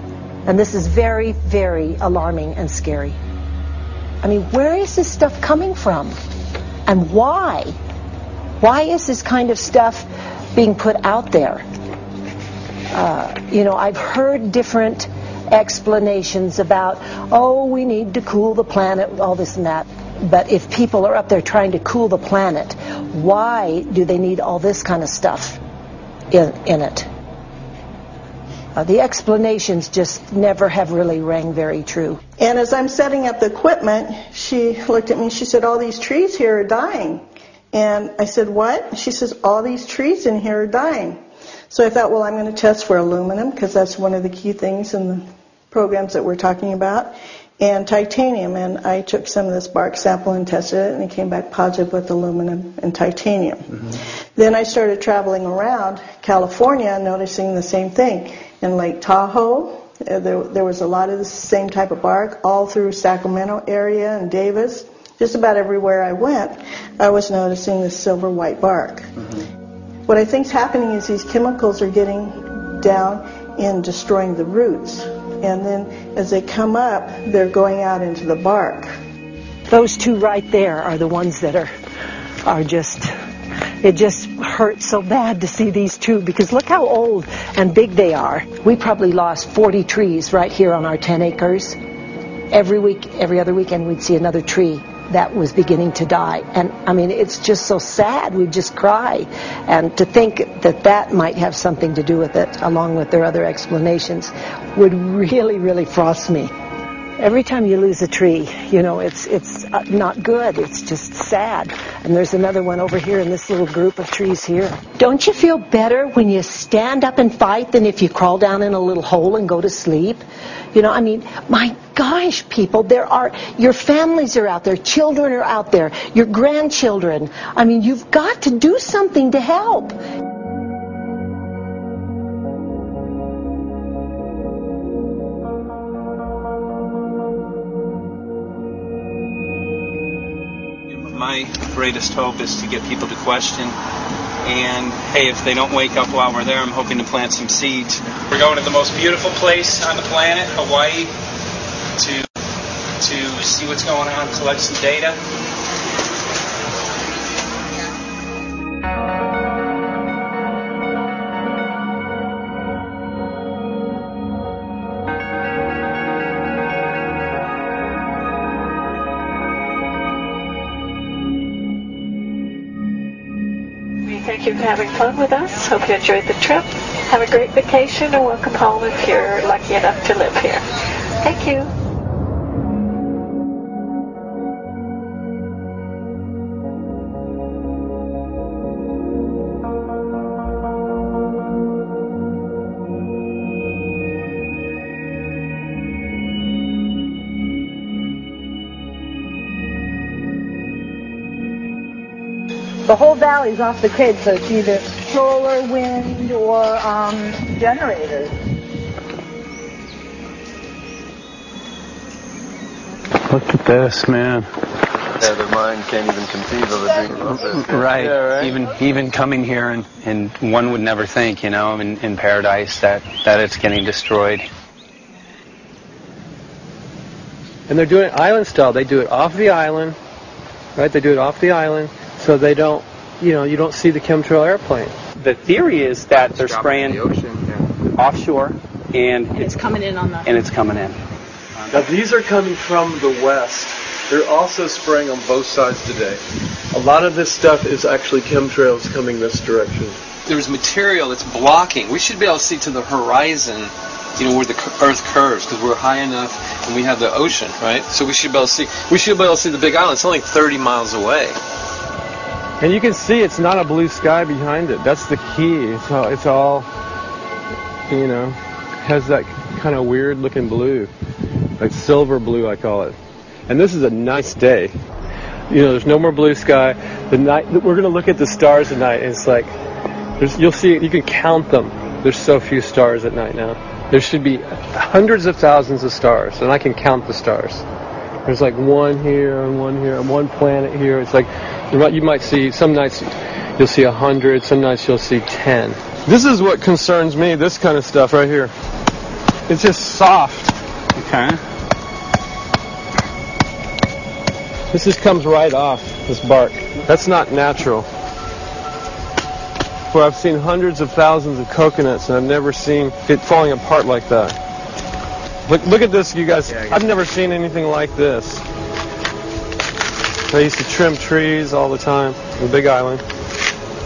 and this is very, very alarming and scary. I mean, where is this stuff coming from, and why? Why is this kind of stuff being put out there? You know, I've heard different explanations about, oh, we need to cool the planet, all this and that. But if people are up there trying to cool the planet, why do they need all this kind of stuff in it? The explanations just never have really rang very true. And as I'm setting up the equipment, she looked at me and she said, all these trees here are dying. And I said, what? She says, all these trees in here are dying. So I thought, well, I'm going to test for aluminum because that's one of the key things in the programs that we're talking about, and titanium. And I took some of this bark sample and tested it, and it came back positive with aluminum and titanium. Then I started traveling around California, noticing the same thing. In Lake Tahoe, there was a lot of the same type of bark, all through Sacramento area and Davis. Just about everywhere I went, I was noticing this silver white bark. What I think's happening is these chemicals are getting down and destroying the roots. And then as they come up, they're going out into the bark. Those two right there are the ones that are just, it just hurts so bad to see these two, because look how old and big they are. We probably lost 40 trees right here on our 10 acres. Every week, every other weekend, we'd see another tree that was beginning to die. And I mean, it's just so sad. We'd just cry. And to think that that might have something to do with it, along with their other explanations, would really, really frost me. Every time you lose a tree, you know, it's not good. It's just sad. And there's another one over here in this little group of trees here. Don't you feel better when you stand up and fight than if you crawl down in a little hole and go to sleep? You know, I mean, my gosh, people, your families are out there, children are out there, your grandchildren. I mean, you've got to do something to help. My greatest hope is to get people to question. And, hey, if they don't wake up while we're there, I'm hoping to plant some seeds. We're going to the most beautiful place on the planet, Hawaii, to see what's going on, collect some data. Thank you for having fun with us. Hope you enjoyed the trip. Have a great vacation and welcome home if you're lucky enough to live here. Thank you. The whole valley's off the grid, so it's either solar, wind, or generators. Look at this, man. Yeah, their mind can't even conceive of a dream of this. Right. Yeah, right. Even coming here, and one would never think, in paradise that it's getting destroyed. And they're doing it island style. They do it off the island, right? They do it off the island, so they don't, you don't see the chemtrail airplane. The theory is that they're spraying offshore, and it's coming in on the... And it's coming in. Now these are coming from the west. They're also spraying on both sides today. A lot of this stuff is actually chemtrails coming this direction. There's material that's blocking. We should be able to see to the horizon, where the Earth curves, because we're high enough and we have the ocean, right? So we should be able to see. We should be able to see the Big Island. It's only 30 miles away. And you can see it's not a blue sky behind it. That's the key. It's all has that kind of weird looking blue, like silver blue, I call it. And this is a nice day. There's no more blue sky. The night we're going to look at the stars at night, and it's like you'll see. You can count them. There's so few stars at night now. There should be hundreds of thousands of stars, and I can count the stars. There's like one here and one here and one planet here. It's like you might see some nights you'll see 100. Some nights you'll see 10. This is what concerns me. This kind of stuff right here. It's just soft. Okay. This just comes right off, this bark. That's not natural. Where I've seen hundreds of thousands of coconuts, and I've never seen it falling apart like that. Look at this, you guys. I've never seen anything like this. I used to trim trees all the time in the Big Island.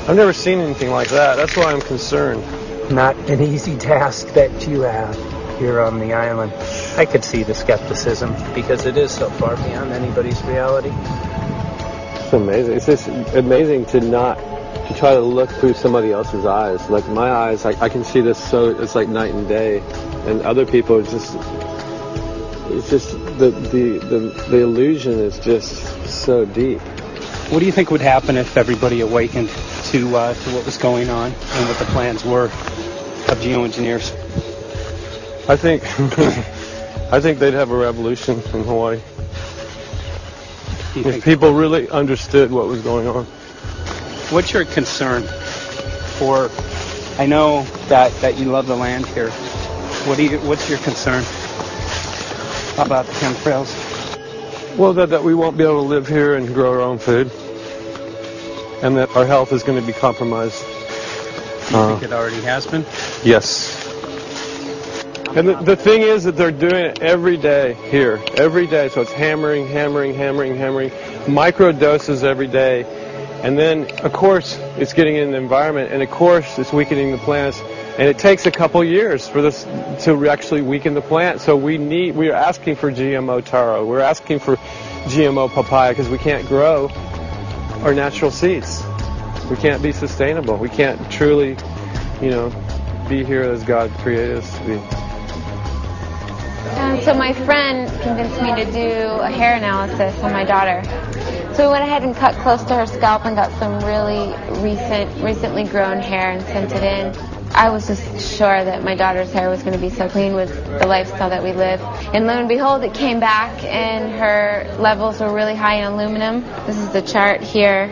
I've never seen anything like that. That's why I'm concerned. Not an easy task that you have here on the island. I could see the skepticism because it is so far beyond anybody's reality. It's amazing. It's just amazing to try to look through somebody else's eyes. Like my eyes, I can see this it's like night and day, and other people it's just the illusion is just so deep. What do you think would happen if everybody awakened to what was going on and what the plans were of geoengineers? I think they'd have a revolution in Hawaii if people really understood what was going on. What's your concern for? I know that you love the land here. What's your concern about the chemtrails? Well, that we won't be able to live here and grow our own food, and that our health is going to be compromised. Do you think it already has been? Yes. And the thing is that they're doing it every day here, every day. So it's hammering, micro doses every day. And then, of course, it's getting in the environment, and of course, it's weakening the plants. And it takes a couple years for this to actually weaken the plant. So we are asking for GMO taro. We're asking for GMO papaya because we can't grow our natural seeds. We can't be sustainable. We can't truly, be here as God created us to be. So my friend convinced me to do a hair analysis on my daughter. So we went ahead and cut close to her scalp and got some really recently grown hair and sent it in. I was just sure that my daughter's hair was going to be so clean with the lifestyle that we live. And lo and behold, it came back and her levels were really high in aluminum. This is the chart here.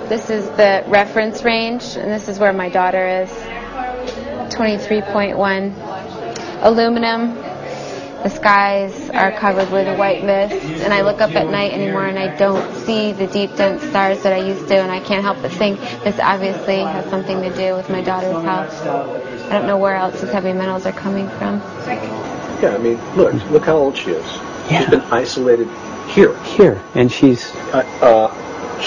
This is the reference range, and this is where my daughter is. 23.1. Aluminum. The skies are covered with a white mist, and I look up at night anymore and I don't see the deep, dense stars that I used to, and I can't help but think this obviously has something to do with my daughter's health. I don't know where else these heavy metals are coming from. Yeah, I mean, look how old she is. Yeah. She's been isolated here. And she's...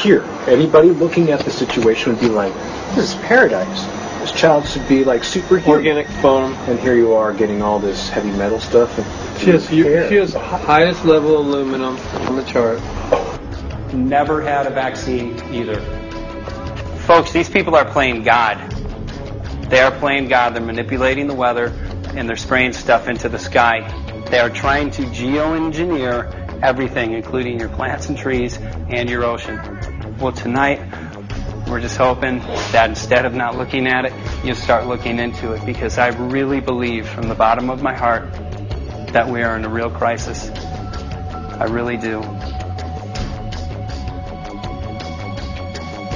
here. Anybody looking at the situation would be like, this is paradise. This child should be like superhuman. Organic foam. And here you are getting all this heavy metal stuff. And she has highest level aluminum on the chart. Never had a vaccine either. Folks, these people are playing God. They are playing God. They're manipulating the weather, and they're spraying stuff into the sky. They are trying to geoengineer everything, including your plants and trees and your ocean. Well, tonight, we're just hoping that instead of not looking at it, you'll start looking into it, because I really believe from the bottom of my heart that we are in a real crisis. I really do.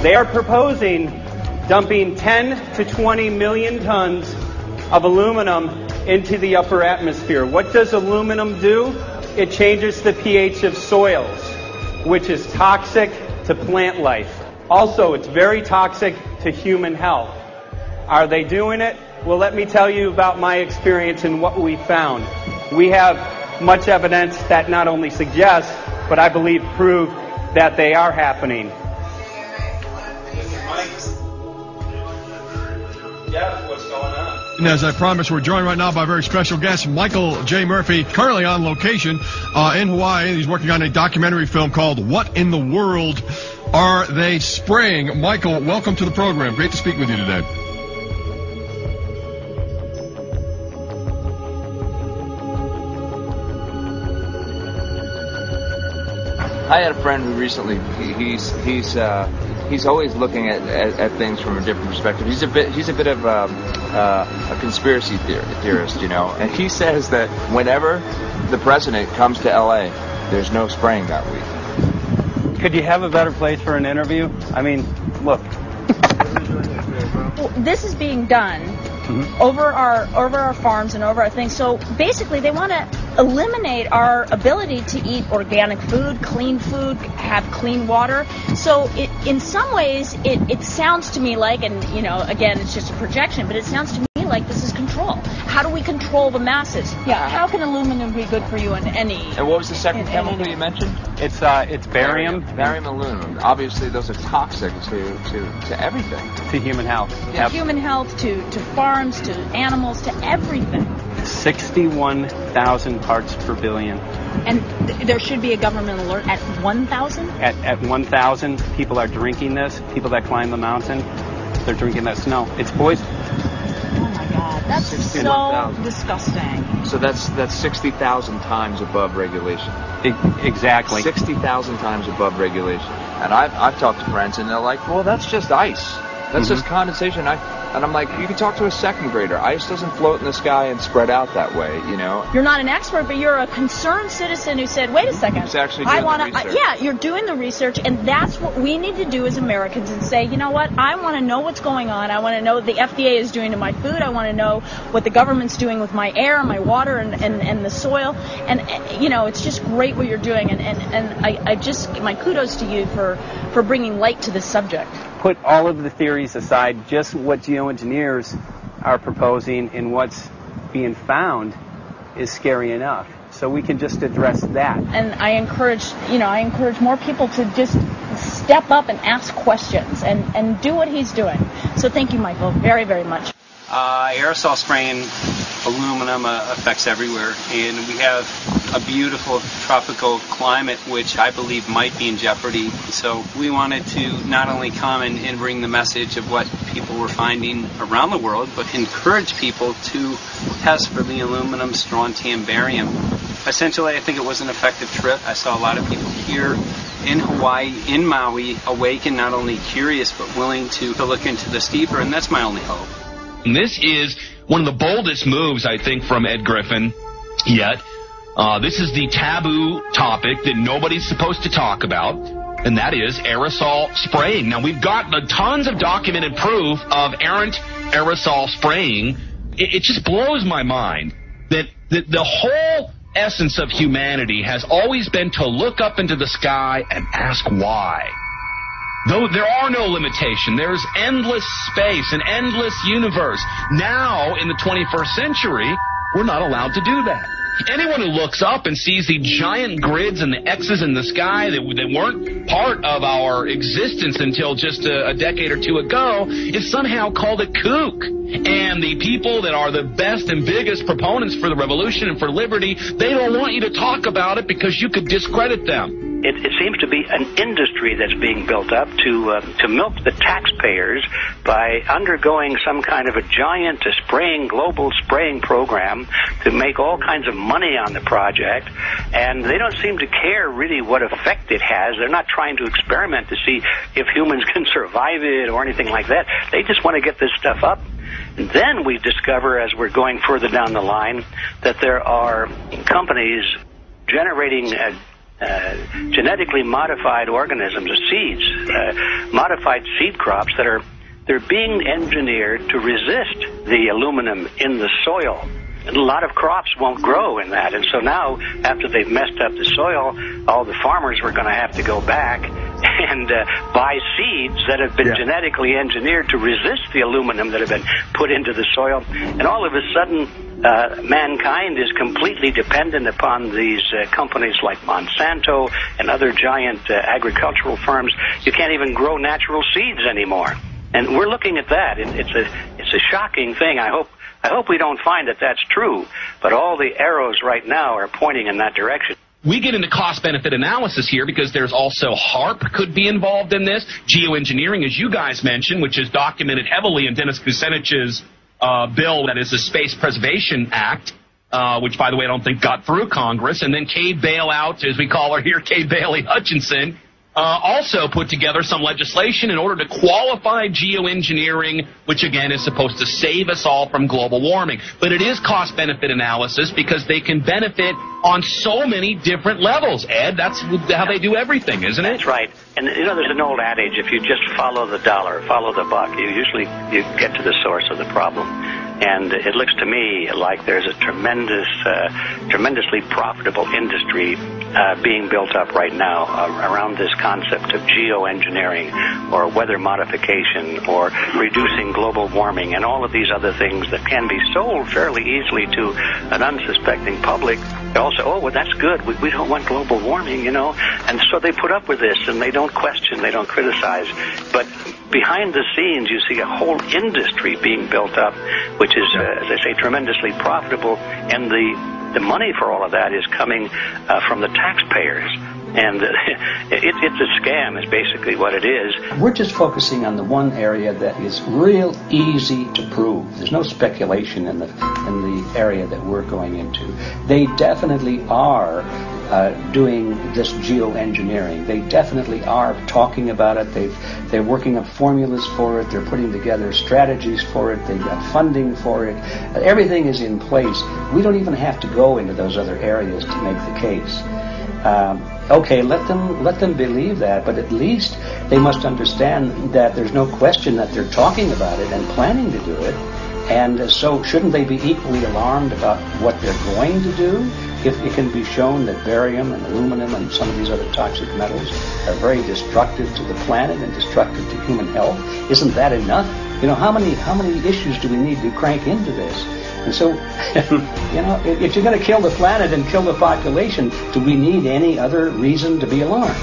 They are proposing dumping 10 to 20 million tons of aluminum into the upper atmosphere. What does aluminum do? It changes the pH of soils, which is toxic to plant life. Also, it's very toxic to human health. Are they doing it? Well, let me tell you about my experience and what we found. We have much evidence that not only suggests, but I believe prove that they are happening. Jeff, what's going on? And as I promised, we're joined right now by a very special guest, Michael J. Murphy, currently on location in Hawaii. He's working on a documentary film called What in the World Are They Spraying? Michael, welcome to the program. Great to speak with you today. I had a friend who recently, he's always looking at things from a different perspective. He's a bit of a conspiracy theorist, you know. And he says that whenever the president comes to L.A., there's no spraying that week. Could you have a better place for an interview? I mean, look. This is being done over our farms and over our things. So basically, they want to eliminate our ability to eat organic food, have clean water. So in some ways, it sounds to me like, and you know, again, it's just a projection, but it sounds to me like this is control. How do we control the masses? Yeah. How can aluminum be good for you in any? And what was the second chemical you mentioned? It's barium. Barium aluminum. Obviously, those are toxic to everything. To human health. To human health, to farms, to animals, to everything. 61,000 parts per billion. And there should be a government alert at 1,000? At 1,000, people are drinking this. People that climb the mountain, they're drinking that snow. It's poison. Oh my God, that's so disgusting. So that's 60,000 times above regulation. Exactly. 60,000 times above regulation. And I've talked to friends, and they're like, well, that's just ice. That's just condensation. And I'm like, you can talk to a second grader. Ice doesn't float in the sky and spread out that way, you know. You're not an expert, but you're a concerned citizen who said, wait a second. Who's actually doing the research. Yeah, you're doing the research, and that's what we need to do as Americans and say, you know what, I want to know what's going on. I want to know what the FDA is doing to my food. I want to know what the government's doing with my air, my water, and the soil. And, you know, it's just great what you're doing. And I just, my kudos to you for bringing light to this subject. Put all of the theories aside, just what geoengineers are proposing and what's being found is scary enough. So we can just address that. And I encourage more people to just step up and ask questions and do what he's doing. So thank you, Michael, very, very much. Aerosol spraying aluminum affects everywhere, and we have a beautiful tropical climate which I believe might be in jeopardy. So we wanted to not only come and bring the message of what people were finding around the world, but encourage people to test for the aluminum, strontium, barium. Essentially, I think it was an effective trip. I saw a lot of people here in Hawaii, in Maui, awake and not only curious but willing to look into this deeper, and that's my only hope. This is one of the boldest moves, I think, from Ed Griffin yet. This is the taboo topic that nobody's supposed to talk about, and that is aerosol spraying. Now, we've got tons of documented proof of errant aerosol spraying. It just blows my mind that the whole essence of humanity has always been to look up into the sky and ask why. Though there are no limitations, there's endless space, an endless universe. Now, in the 21st century, we're not allowed to do that. Anyone who looks up and sees the giant grids and the X's in the sky that weren't part of our existence until just a decade or two ago is somehow called a kook. And the people that are the best and biggest proponents for the revolution and for liberty, they don't want you to talk about it because you could discredit them. It seems to be an industry that's being built up to milk the taxpayers by undergoing some kind of a giant global spraying program to make all kinds of money on the project, and they don't seem to care really what effect it has. They're not trying to experiment to see if humans can survive it or anything like that. They just want to get this stuff up. And then we discover, as we're going further down the line, that there are companies generating genetically modified organisms, seeds, modified seed crops they're being engineered to resist the aluminum in the soil. And a lot of crops won't grow in that. And so now, after they've messed up the soil, all the farmers were going to have to go back and buy seeds that have been genetically engineered to resist the aluminum that have been put into the soil. And all of a sudden, mankind is completely dependent upon these companies like Monsanto and other giant agricultural firms. You can't even grow natural seeds anymore. And we're looking at that. It's a shocking thing. I hope we don't find that that's true, but all the arrows right now are pointing in that direction. We get into cost-benefit analysis here because there's also HARP could be involved in this. Geoengineering, as you guys mentioned, which is documented heavily in Dennis Kucinich's bill, that is the Space Preservation Act, which, by the way, I don't think got through Congress. And then Kay Bailout, as we call her here, Kay Bailey Hutchinson, also put together some legislation in order to qualify geoengineering, which again is supposed to save us all from global warming. But it is cost-benefit analysis because they can benefit on so many different levels. Ed, that's how they do everything, isn't it? That's right. And you know, there's an old adage: if you just follow the dollar, follow the buck, you get to the source of the problem. And it looks to me like there's a tremendously profitable industry being built up right now around this concept of geoengineering or weather modification or reducing global warming and all of these other things that can be sold fairly easily to an unsuspecting public. They also, oh, well, that's good. We don't want global warming, you know. And so they put up with this, and they don't question, they don't criticize. But behind the scenes, you see a whole industry being built up, which is, as I say, tremendously profitable. And the money for all of that is coming from the taxpayers. And it's a scam is basically what it is. We're just focusing on the one area that is real easy to prove. There's no speculation in the area that we're going into. They definitely are doing this geoengineering. They definitely are talking about it. They're working up formulas for it. They're putting together strategies for it. They've got funding for it. Everything is in place. We don't even have to go into those other areas to make the case. Okay, let them believe that, but at least they must understand that there's no question that they're talking about it and planning to do it. And so shouldn't they be equally alarmed about what they're going to do if it can be shown that barium and aluminum and some of these other toxic metals are very destructive to the planet and destructive to human health? Isn't that enough? You know, how many issues do we need to crank into this? And so, you know, if you're going to kill the planet and kill the population, do we need any other reason to be alarmed?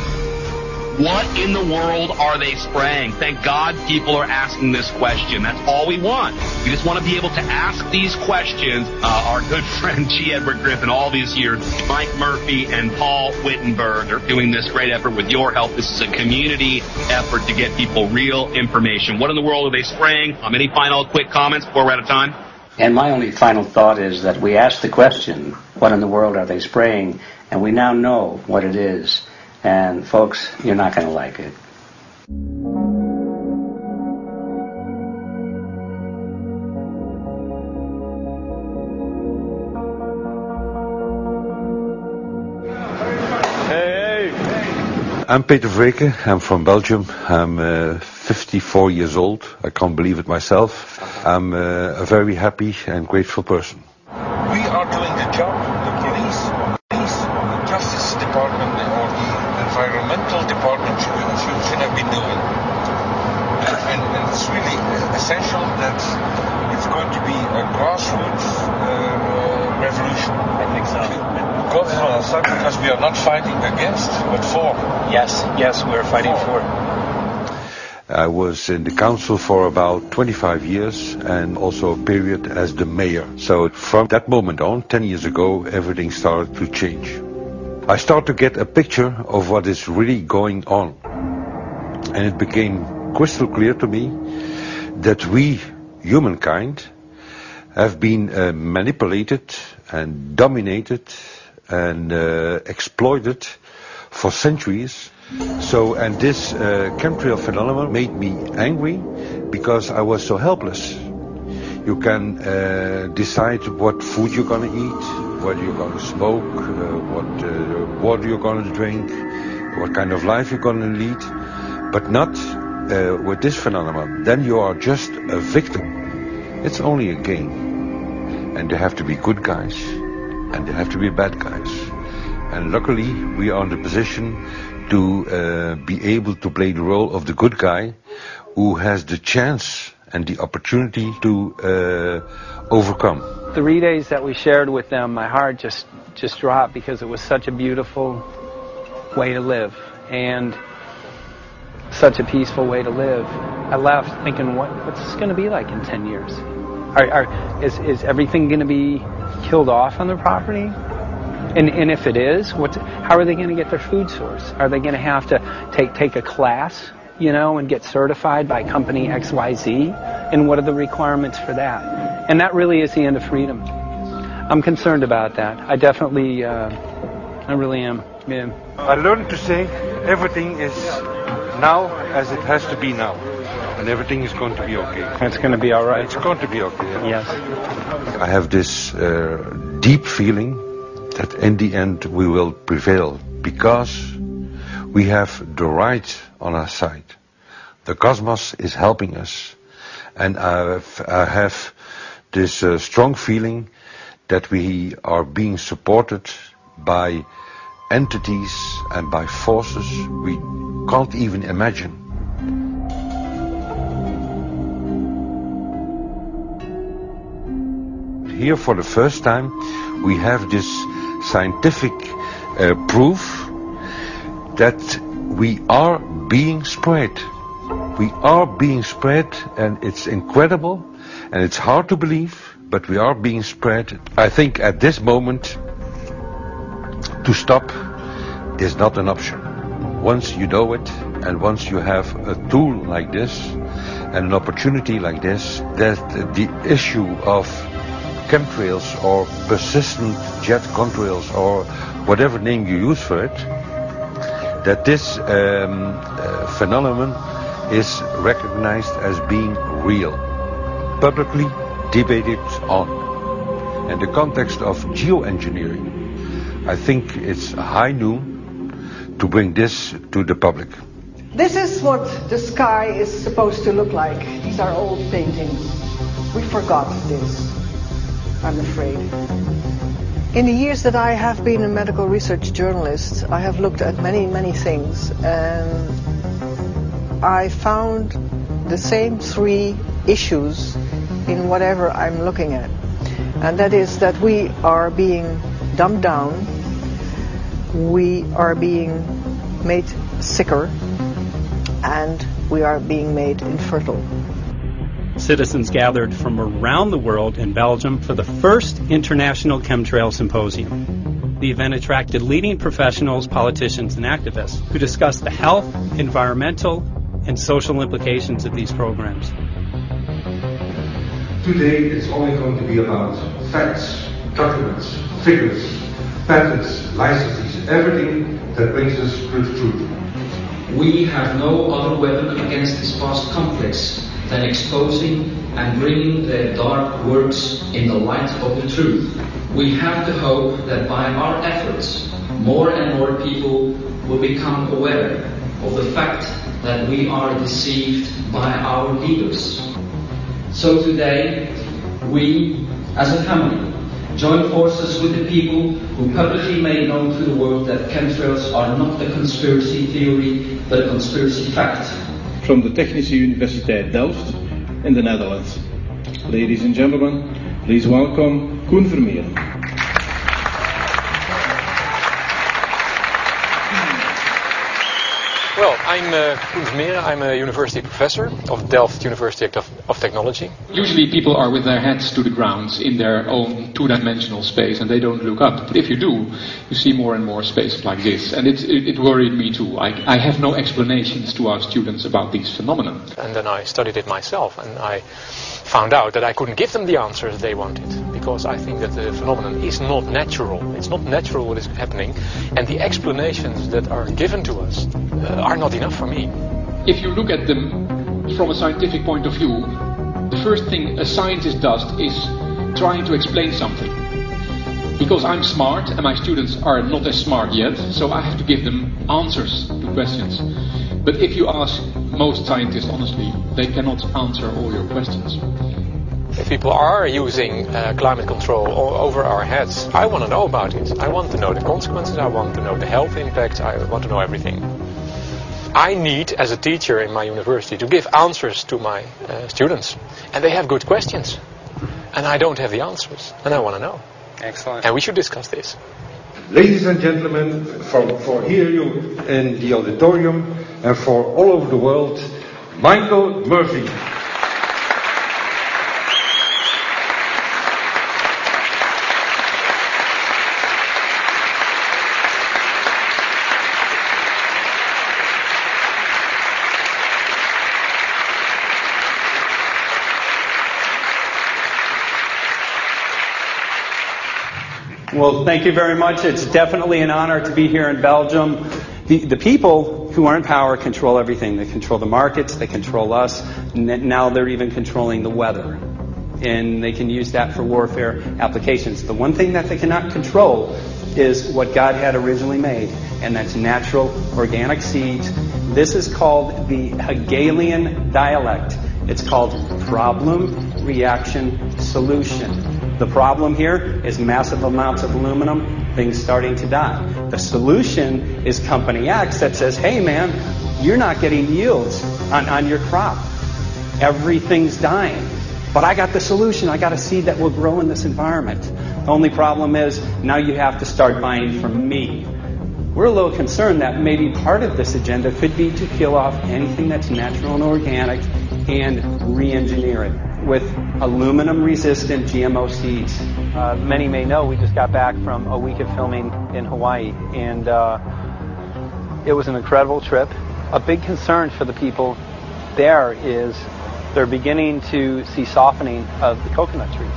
What in the world are they spraying? Thank God people are asking this question. That's all we want. We just want to be able to ask these questions. Our good friend G. Edward Griffin, all these years, Mike Murphy and Paul Wittenberg are doing this great effort with your help. This is a community effort to get people real information. What in the world are they spraying? Any final quick comments before we're out of time? And my only final thought is that we asked the question, what in the world are they spraying? And we now know what it is. And folks, you're not going to like it. I'm Peter Vreken. I'm from Belgium. I'm 54 years old. I can't believe it myself. I'm a very happy and grateful person. We are doing the job the police, the Justice Department, or the Environmental Department should have been doing. And it's really essential that it's going to be a grassroots revolution. I think so. God is on our side because we are not fighting against, but for. Yes, we're fighting for. I was in the council for about 25 years and also a period as the mayor. So from that moment on, 10 years ago, everything started to change. I start to get a picture of what is really going on. And it became crystal clear to me that we, humankind, have been manipulated and dominated and exploited for centuries. And this chemtrail phenomenon made me angry because I was so helpless. You can decide what food you're going to eat, what you're going to smoke, what water you're going to drink, what kind of life you're going to lead, but not with this phenomenon. Then you are just a victim. It's only a game. And there have to be good guys, and there have to be bad guys. And luckily, we are in the position to be able to play the role of the good guy who has the chance and the opportunity to overcome. 3 days that we shared with them, my heart just dropped because it was such a beautiful way to live and such a peaceful way to live. I left thinking, what's this going to be like in 10 years? Is everything going to be killed off on the property? And if it is, how are they going to get their food source? Are they going to have to take a class, and get certified by company XYZ? And what are the requirements for that? And that really is the end of freedom. I'm concerned about that. I definitely, I really am. Yeah. I learned to say everything is now as it has to be now. And everything is going to be okay. It's going to be all right. It's going to be okay. Yes. I have this deep feeling that in the end we will prevail because we have the right on our side. The cosmos is helping us. And I have this strong feeling that we are being supported by entities and by forces we can't even imagine. Here for the first time we have this scientific proof that we are being spread. We are being spread, and it's incredible and it's hard to believe, but we are being spread. I think at this moment to stop is not an option. Once you know it and once you have a tool like this and an opportunity like this, that the issue of chemtrails or persistent jet contrails or whatever name you use for it, that this phenomenon is recognized as being real, publicly debated on. In the context of geoengineering, I think it's high noon to bring this to the public. This is what the sky is supposed to look like. These are old paintings. We forgot this, I'm afraid. In the years that I have been a medical research journalist, I have looked at many things, and I found the same three issues in whatever I'm looking at. And that is that we are being dumbed down, we are being made sicker, and we are being made infertile. Citizens gathered from around the world in Belgium for the first International Chemtrail Symposium. The event attracted leading professionals, politicians, and activists who discussed the health, environmental, and social implications of these programs. Today it's only going to be about facts, documents, figures, patents, licenses, everything that brings us to the truth. We have no other weapon against these past conflicts than exposing and bringing their dark works in the light of the truth. We have the hope that by our efforts, more and more people will become aware of the fact that we are deceived by our leaders. So today, we, as a family, join forces with the people who publicly made known to the world that chemtrails are not a conspiracy theory, but a conspiracy fact. From the Technische Universiteit Delft in the Netherlands. Ladies and gentlemen, please welcome Koen Vermeeren. Well, I'm Koen Vermeeren. I'm a university professor of Delft University of Technology. Usually people are with their heads to the ground in their own two-dimensional space and they don't look up. But if you do, you see more and more spaces like this. And it worried me too. I have no explanations to our students about these phenomena. And then I studied it myself and I found out that I couldn't give them the answers they wanted, because I think that the phenomenon is not natural. It's not natural what is happening, and the explanations that are given to us are not enough for me. If you look at them from a scientific point of view, the first thing a scientist does is trying to explain something. Because I'm smart and my students are not as smart yet, so I have to give them answers to questions. But if you ask most scientists honestly, they cannot answer all your questions. If people are using climate control over our heads, I want to know about it. I want to know the consequences, I want to know the health impacts, I want to know everything. I need, as a teacher in my university, to give answers to my students. And they have good questions. And I don't have the answers. And I want to know. Excellent. And we should discuss this. Ladies and gentlemen, for here you in the auditorium and for all over the world, Michael Murphy. Well, thank you very much. It's definitely an honor to be here in Belgium. The people who are in power control everything. They control the markets, they control us, now they're even controlling the weather. And they can use that for warfare applications. The one thing that they cannot control is what God had originally made, and that's natural organic seeds. This is called the Hegelian dialect. It's called problem, reaction, solution. The problem here is massive amounts of aluminum, things starting to die. The solution is company X that says, hey man, you're not getting yields on your crop. Everything's dying. But I got the solution. I got a seed that will grow in this environment. The only problem is now you have to start buying from me. We're a little concerned that maybe part of this agenda could be to kill off anything that's natural and organic and re-engineer it with aluminum-resistant GMO seeds. Many may know we just got back from a week of filming in Hawaii, and it was an incredible trip. A big concern for the people there is they're beginning to see softening of the coconut trees.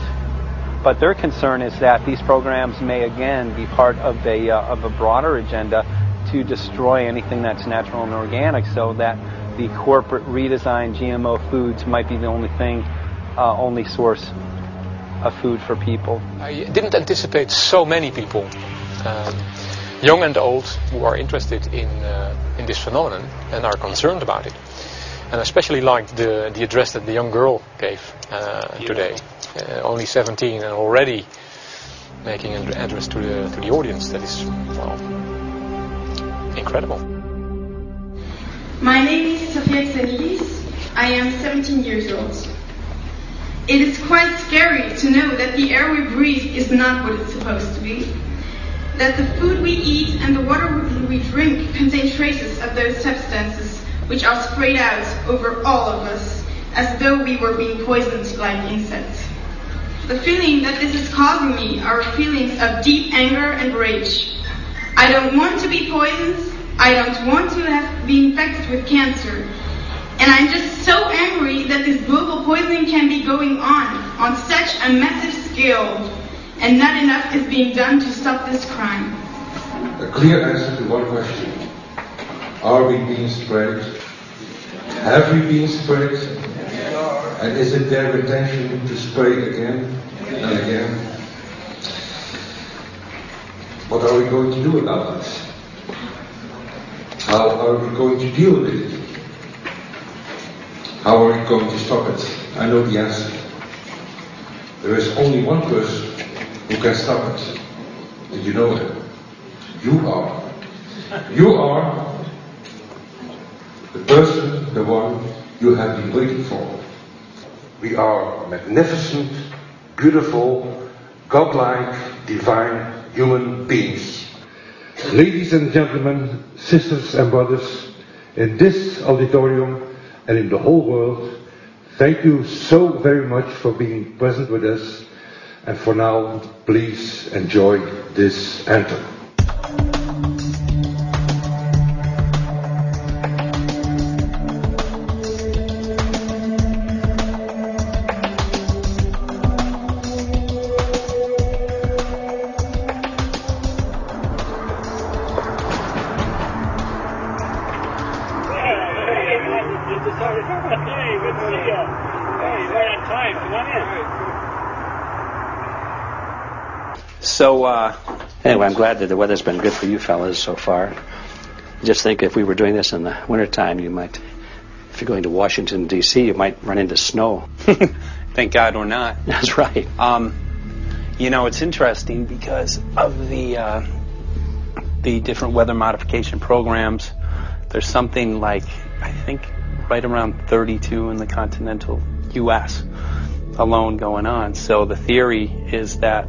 But their concern is that these programs may again be part of a broader agenda to destroy anything that's natural and organic, so that the corporate redesigned GMO foods might be the only source of food for people. I didn't anticipate so many people, young and old, who are interested in this phenomenon and are concerned about it. And I especially liked the address that the young girl gave today. Only 17 and already making an address to the audience. That is, well, incredible. My name is Sofia Xenidis. I am 17 years old. It is quite scary to know that the air we breathe is not what it's supposed to be. That the food we eat and the water we drink contain traces of those substances which are sprayed out over all of us as though we were being poisoned like insects. The feeling that this is causing me are feelings of deep anger and rage. I don't want to be poisoned. I don't want to be infected with cancer. And I'm just so angry that this global poisoning can be going on such a massive scale, and not enough is being done to stop this crime. A clear answer to one question. Are we being sprayed? Have we been sprayed? And is it their intention to spray again and again? What are we going to do about this? How are we going to deal with it? How are we going to stop it? I know the answer. There is only one person who can stop it. Did you know it? You are. You are the person, the one you have been waiting for. We are magnificent, beautiful, godlike, divine human beings. Ladies and gentlemen, sisters and brothers, in this auditorium and in the whole world, thank you so very much for being present with us. And for now, please enjoy this anthem. So, anyway, I'm glad that the weather's been good for you fellas so far. Just think if we were doing this in the wintertime, you might, if you're going to Washington, D.C., you might run into snow. Thank God we're not. That's right. You know, it's interesting because of the different weather modification programs. There's something like, I think, right around 32 in the continental U.S. alone going on. So the theory is that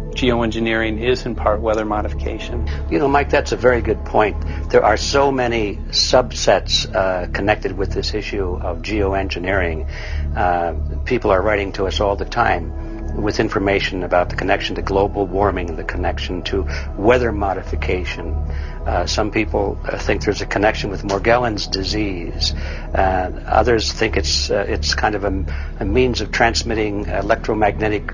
geoengineering is in part weather modification. You know, Mike, that's a very good point. There are so many subsets connected with this issue of geoengineering. People are writing to us all the time with information about the connection to global warming, the connection to weather modification. Some people think there's a connection with Morgellons disease. Others think it's kind of a means of transmitting electromagnetic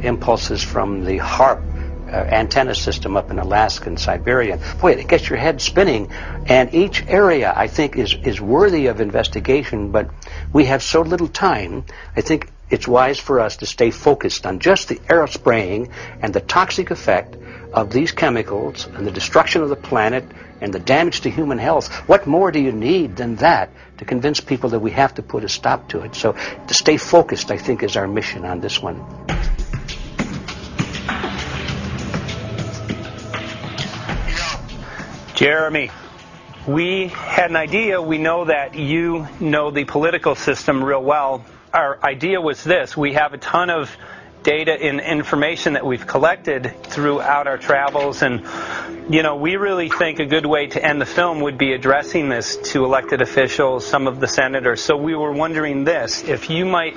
impulses from the HAARP antenna system up in Alaska and Siberia. Boy, it gets your head spinning. And each area, I think, is worthy of investigation, but we have so little time. I think it's wise for us to stay focused on just the aerospraying and the toxic effect of these chemicals and the destruction of the planet and the damage to human health. What more do you need than that to convince people that we have to put a stop to it? So to stay focused, I think, is our mission on this one. Jeremy, we had an idea. We know that you know the political system real well. Our idea was this. We have a ton of data and information that we've collected throughout our travels, and you know, we really think a good way to end the film would be addressing this to elected officials, some of the senators. So we were wondering this, if you might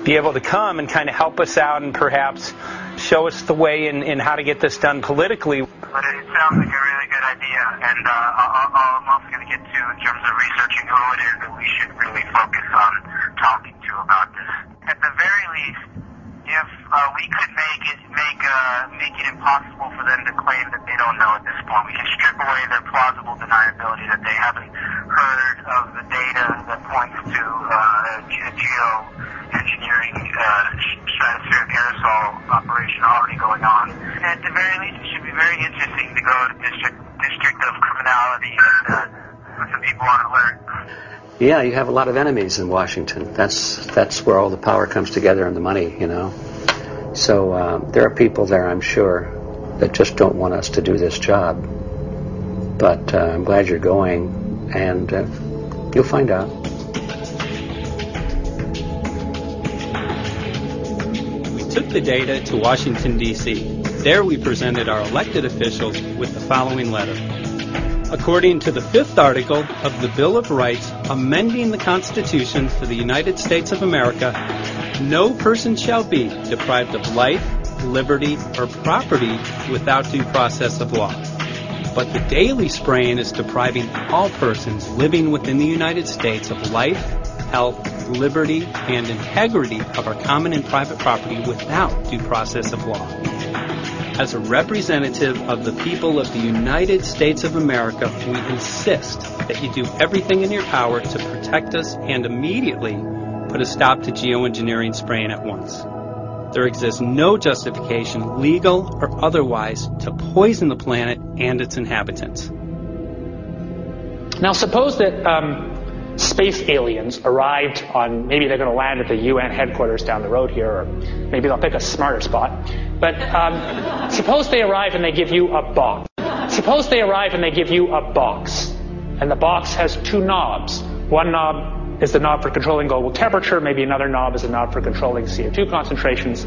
be able to come and kind of help us out and perhaps show us the way in how to get this done politically. But it sounds like a really good idea, and I'm also going to get to in terms of researching who it is that we should really focus on talking to about this. At the very least, if we could make it impossible for them to claim that they don't know at this point, we can strip away their plausible deniability that they haven't heard of the data that points to geoengineering stratospheric aerosol operation already going on. At the very least, it should be very interesting to go to District of Criminality and put some people on alert. Yeah, you have a lot of enemies in Washington. That's where all the power comes together and the money, you know. So there are people there, I'm sure, that just don't want us to do this job. But I'm glad you're going, and you'll find out. We took the data to Washington, D.C. There we presented our elected officials with the following letter. According to the 5th article of the Bill of Rights, amending the Constitution for the United States of America, no person shall be deprived of life, liberty, or property without due process of law. But the daily spraying is depriving all persons living within the United States of life, health, liberty, and integrity of our common and private property without due process of law. As a representative of the people of the United States of America, we insist that you do everything in your power to protect us and immediately put a stop to geoengineering spraying at once. There exists no justification, legal or otherwise, to poison the planet and its inhabitants. Now suppose that space aliens arrived on, maybe they're going to land at the UN headquarters down the road here, or maybe they'll pick a smarter spot. But suppose they arrive and they give you a box. Suppose they arrive and they give you a box, and the box has 2 knobs. One knob is the knob for controlling global temperature, maybe another knob is a knob for controlling CO2 concentrations.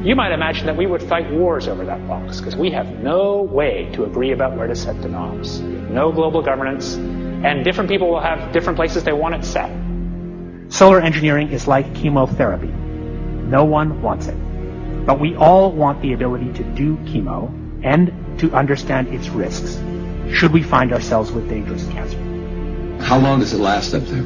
you might imagine that we would fight wars over that box because we have no way to agree about where to set the knobs. No global governance, and different people will have different places they want it set. Solar engineering is like chemotherapy. No one wants it. But we all want the ability to do chemo and to understand its risks should we find ourselves with dangerous cancer. How long does it last up there?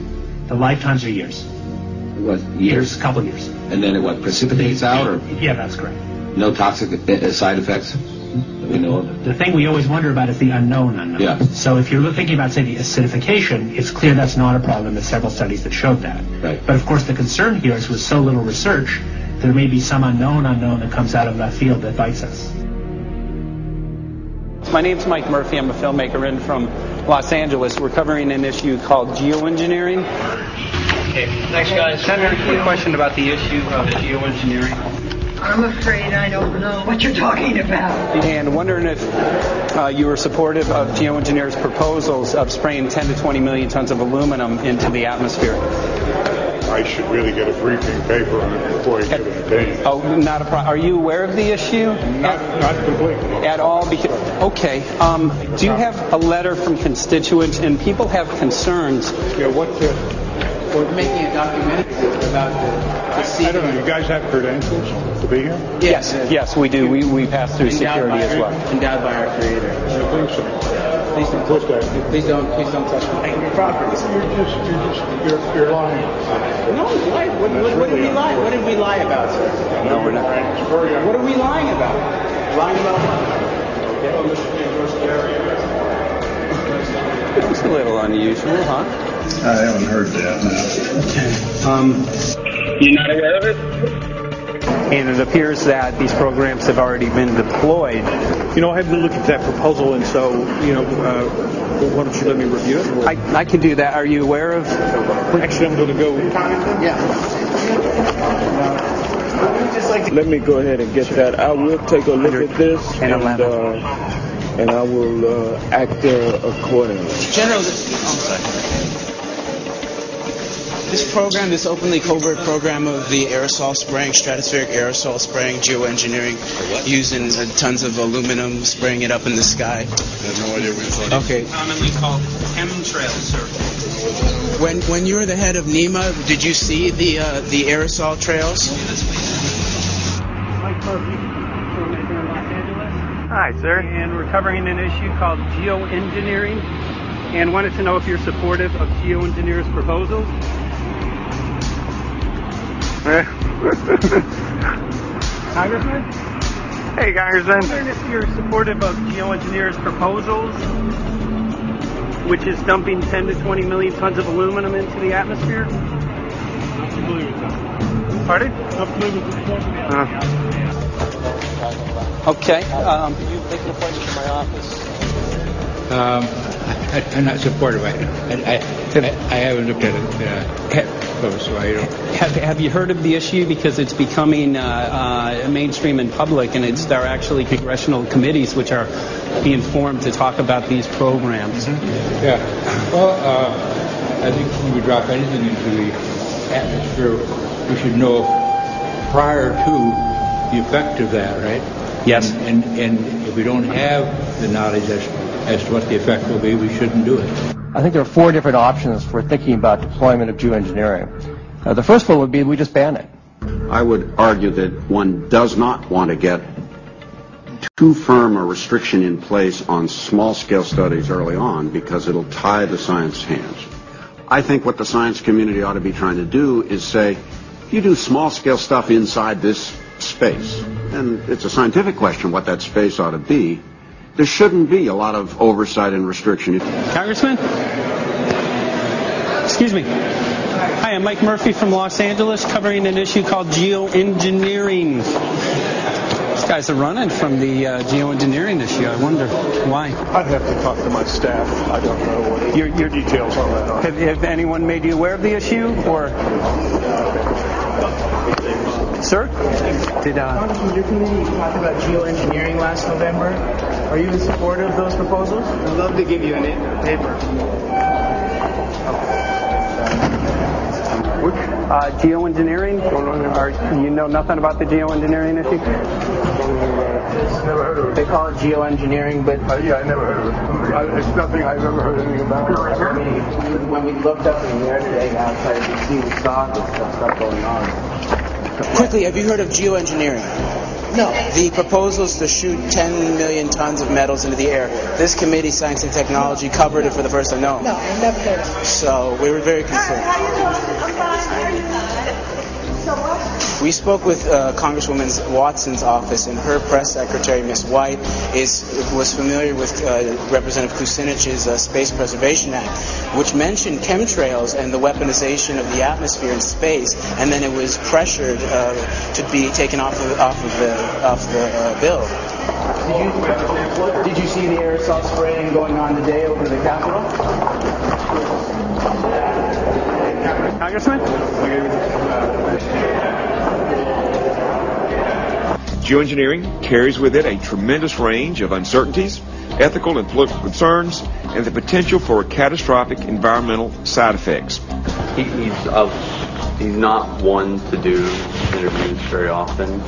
The lifetimes are years. What, years? A couple years. And then it what, precipitates out? Or Yeah, that's correct. no toxic side effects that we know of? The thing we always wonder about is the unknown. Yeah. So if you're thinking about, say, the acidification, it's clear that's not a problem. There's several studies that showed that. Right. But of course the concern here is with so little research, there may be some unknown that comes out of left field that bites us. My name's Mike Murphy. I'm a filmmaker in from Los Angeles. We're covering an issue called geoengineering. Okay, thanks guys. Senator, quick question about the issue of geoengineering. I'm afraid I don't know what you're talking about. And wondering if you were supportive of geoengineers' proposals of spraying 10 to 20 million tons of aluminum into the atmosphere. I should really get a briefing paper on it before I give an opinion. Oh, not a problem. Are you aware of the issue? Not completely. At all? Okay. Do you have a letter from constituents, and people have concerns? Yeah, We're making a documentary about the I don't know. You guys have credentials to be here? Yes, we do. We pass through security as well. Endowed by our Creator. I think so. Please don't touch my property. You're lying. No, what did we lie? What did we lie about, sir? No, we're not. What are we lying about? Lying about what? It's a little unusual, huh? I haven't heard that. Okay. You're not aware of it? And it appears that these programs have already been deployed. You know, I had to look at that proposal, and so, why don't you let me review it? I can do that. Are you aware of? Actually, I'm going to go. Yeah. Let me go ahead and get that. I will take a look at this, and I will act accordingly. General, this program, this openly covert program of the aerosol spraying, stratospheric aerosol spraying, geoengineering, using tons of aluminum, spraying it up in the sky. I have no idea what you're talking about. Okay. Commonly called chemtrails, sir. When you were the head of NEMA, did you see the aerosol trails? Mike Murphy, filmmaker in Los Angeles. Hi, sir. And we're covering an issue called geoengineering, and wanted to know if you're supportive of geoengineers' proposals. Congressman? Hey, Congressman. I'm wondering if you're supportive of geoengineers' proposals, which is dumping 10 to 20 million tons of aluminum into the atmosphere. I'm familiar with that. Pardon? I'm familiar with the Okay. Could you make an appointment to my office? I'm not supportive. I haven't looked at it close, so I don't. Have you heard of the issue? Because it's becoming mainstream in public, and there are actually congressional committees which are being formed to talk about these programs. Mm-hmm. Yeah. Well, I think when we drop anything into the atmosphere, we should know prior to the effect of that, right? Yes. And if we don't have the knowledge as to what the effect will be, we shouldn't do it. I think there are 4 different options for thinking about deployment of geoengineering. The first one would be we just ban it. I would argue that one does not want to get too firm a restriction in place on small-scale studies early on because it'll tie the science hands. I think what the science community ought to be trying to do is say, you do small-scale stuff inside this space, and it's a scientific question what that space ought to be. There shouldn't be a lot of oversight and restriction. Congressman? Excuse me. Hi, I'm Mike Murphy from Los Angeles, covering an issue called geoengineering. These guys are running from the geoengineering issue. I wonder why. I'd have to talk to my staff. I don't know what your details on that are. Have anyone made you aware of the issue, or? Sir? Congressman, your committee talked about geoengineering last November. Are you in support of those proposals? I'd love to give you a paper. Which? Geoengineering? Or you know nothing about the geoengineering issue? Never heard of it. They call it geoengineering, but... yeah, I never heard of it. It's nothing I've ever heard anything about. When we looked up in the air today outside, you see we saw this stuff going on. Quickly, have you heard of geoengineering? No. The proposal is to shoot 10 million tons of metals into the air. This committee, Science and Technology, covered it for the first time. No. No, I never heard of it. So we were very concerned. We spoke with Congresswoman Watson's office, and her press secretary, Ms. White, was familiar with Representative Kucinich's Space Preservation Act, which mentioned chemtrails and the weaponization of the atmosphere and space, and then it was pressured to be taken off the bill. Did you see the aerosol spraying going on today over the Capitol? Congressman? Geoengineering carries with it a tremendous range of uncertainties, ethical and political concerns, and the potential for catastrophic environmental side effects. He's not one to do interviews very often,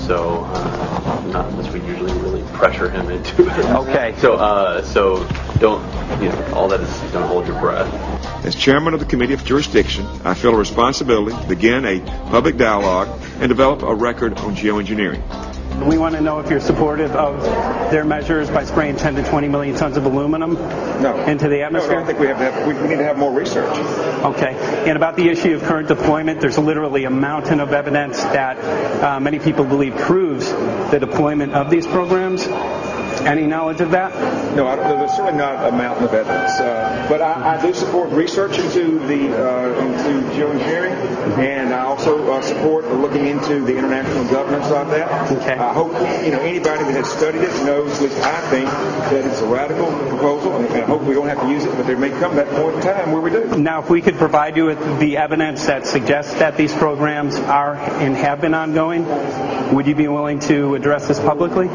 so not unless we usually really pressure him into it. Okay. So don't, all that is don't hold your breath. As chairman of the Committee of Jurisdiction, I feel a responsibility to begin a public dialogue and develop a record on geoengineering. We want to know if you're supportive of their measures by spraying 10 to 20 million tons of aluminum into the atmosphere? No, I think we need to have more research. Okay. And about the issue of current deployment, there's literally a mountain of evidence that many people believe proves the deployment of these programs. Any knowledge of that? No, there's certainly not a mountain of evidence. But I do support research into geoengineering, and I also support looking into the international governance of that. Okay. I hope anybody that has studied it knows, at least I think, that it's a radical proposal, and I hope we don't have to use it, but there may come that point in time where we do. Now, if we could provide you with the evidence that suggests that these programs are and have been ongoing, would you be willing to address this publicly?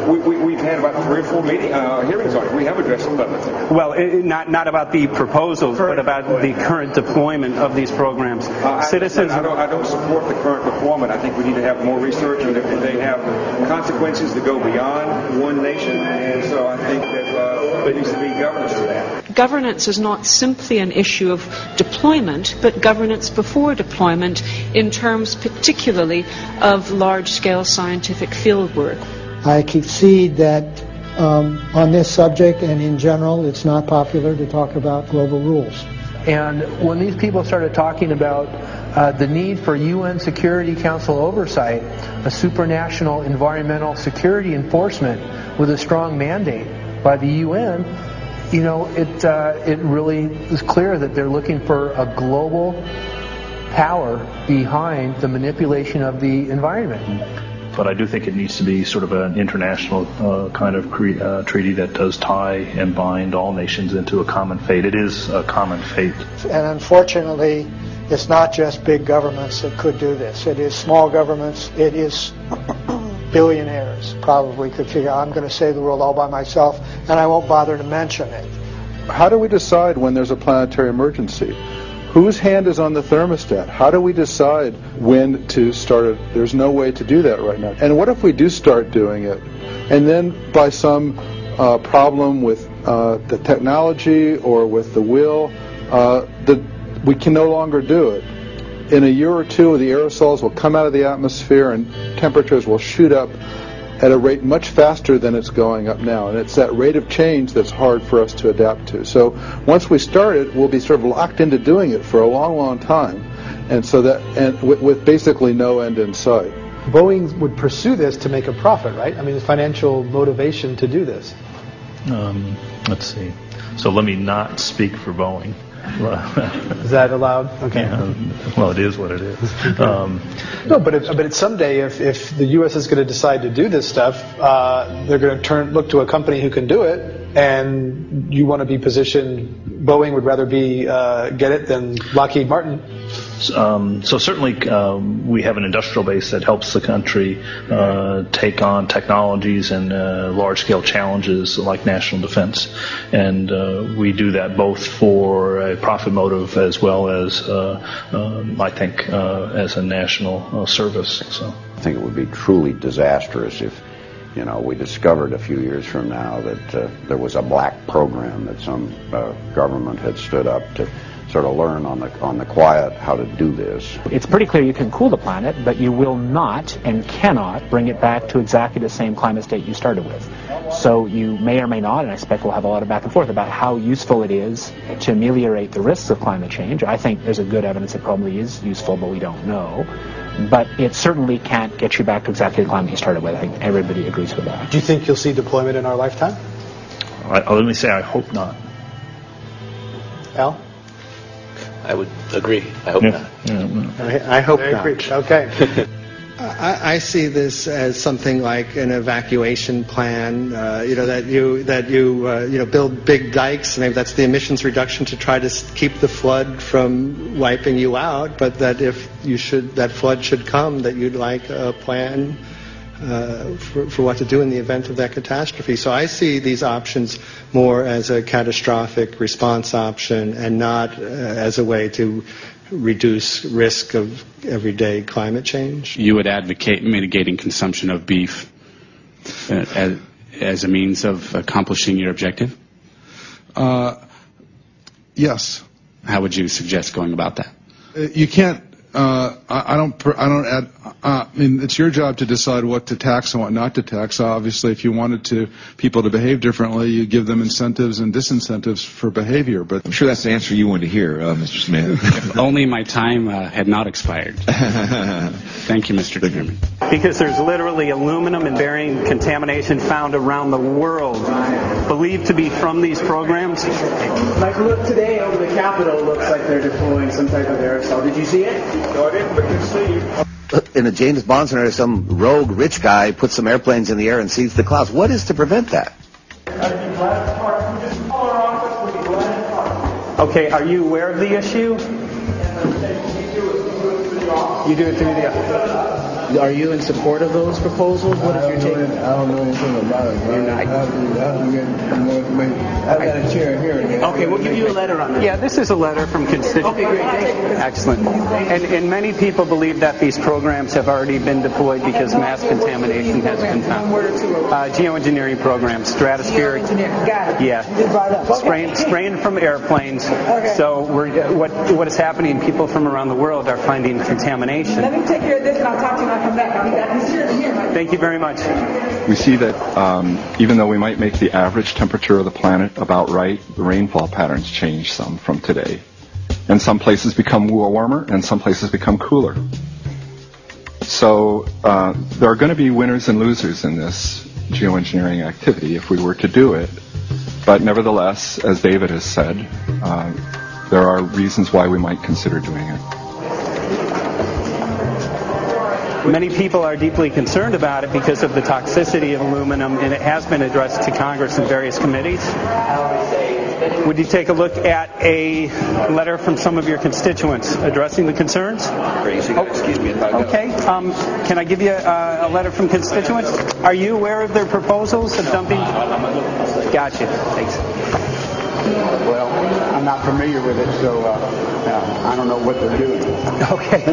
We've had about 3 or 4 hearings on it. We have addressed them publicly. Well, not about the proposals, but about the current deployment of these programs. Citizens. I don't support the current deployment. I think we need to have more research, and they have consequences that go beyond one nation, and so I think that there needs to be governance to that. Governance is not simply an issue of deployment, but governance before deployment in terms particularly of large-scale scientific fieldwork. I concede that on this subject and in general, it's not popular to talk about global rules. And when these people started talking about the need for UN Security Council oversight, a supranational environmental security enforcement with a strong mandate by the UN, it really is clear that they're looking for a global power behind the manipulation of the environment. But I do think it needs to be sort of an international kind of treaty that does tie and bind all nations into a common fate. It is a common fate. And unfortunately, it's not just big governments that could do this. It is small governments. It is billionaires probably could figure out, I'm going to save the world all by myself, and I won't bother to mention it. How do we decide when there's a planetary emergency? Whose hand is on the thermostat? How do we decide when to start it? There's no way to do that right now. And what if we do start doing it, and then by some problem with the technology or with the will, we can no longer do it? In a year or two, the aerosols will come out of the atmosphere and temperatures will shoot up at a rate much faster than it's going up now. And it's that rate of change that's hard for us to adapt to. So once we start it, we'll be sort of locked into doing it for a long, long time. And so with basically no end in sight. Boeing would pursue this to make a profit, right? I mean, the financial motivation to do this. Let's see. So let me not speak for Boeing. Is that allowed? Okay. Yeah, well, it is what it is. No, but someday, if the U.S. is going to decide to do this stuff, they're going to look to a company who can do it, and you want to be positioned. Boeing would rather get it than Lockheed Martin. So certainly we have an industrial base that helps the country take on technologies and large-scale challenges like national defense. And we do that both for a profit motive as well as, I think, as a national service. So I think it would be truly disastrous if, you know, we discovered a few years from now that there was a black program that some government had stood up to sort of learn on the quiet how to do this. It's pretty clear you can cool the planet, but you will not and cannot bring it back to exactly the same climate state you started with. So you may or may not, and I expect we'll have a lot of back and forth about how useful it is to ameliorate the risks of climate change. I think there's a good evidence it probably is useful, but we don't know. But it certainly can't get you back to exactly the climate you started with. I think everybody agrees with that. Do you think you'll see deployment in our lifetime? Let me say I hope not. Al? I would agree. I hope not. I hope not. Okay. I see this as something like an evacuation plan. That you build big dikes, and that's the emissions reduction to try to keep the flood from wiping you out. But that if that flood should come, that you'd like a plan for what to do in the event of that catastrophe. So I see these options more as a catastrophic response option and not as a way to reduce risk of everyday climate change. You would advocate mitigating consumption of beef as a means of accomplishing your objective? Yes. How would you suggest going about that? You can't. I mean, it's your job to decide what to tax and what not to tax. Obviously, if you wanted people to behave differently, you give them incentives and disincentives for behavior. But I'm sure that's the answer you wanted to hear, Mr. Smith. If only my time had not expired. Thank you, Mr. Chairman. Because there's literally aluminum and barium contamination found around the world, believed to be from these programs. Like, look today over the Capitol, looks like they're deploying some type of aerosol. Did you see it? No, I didn't, but can see. In a James Bond scenario, some rogue rich guy puts some airplanes in the air and sees the clouds. What is to prevent that? Okay, are you aware of the issue? You do it through the... Are you in support of those proposals? What is your take? I don't know anything about it. You're not. I have to get more information. I've got a chair here. Okay, we'll give you a letter on this. Yeah, this is a letter from constituents. Okay, great. Excellent. And many people believe that these programs have already been deployed because mass contamination has been found. Geoengineering programs, stratospheric. Got it. Yeah. Spraying from airplanes. Okay. So what is happening? People from around the world are finding contamination. Let me take care of this and I'll talk to you when I come back. I'll be back. Thank you very much. We see that even though we might make the average temperature of the planet about right, the rainfall patterns change some from today. And some places become warmer and some places become cooler. So there are going to be winners and losers in this geoengineering activity if we were to do it. But nevertheless, as David has said, there are reasons why we might consider doing it. Many people are deeply concerned about it because of the toxicity of aluminum, and it has been addressed to Congress in various committees. Would you take a look at a letter from some of your constituents addressing the concerns? Excuse me if I go. Okay. Can I give you a letter from constituents? Are you aware of their proposals of dumping? Gotcha. Thanks. Well, I'm not familiar with it, so I don't know what they're doing. Okay.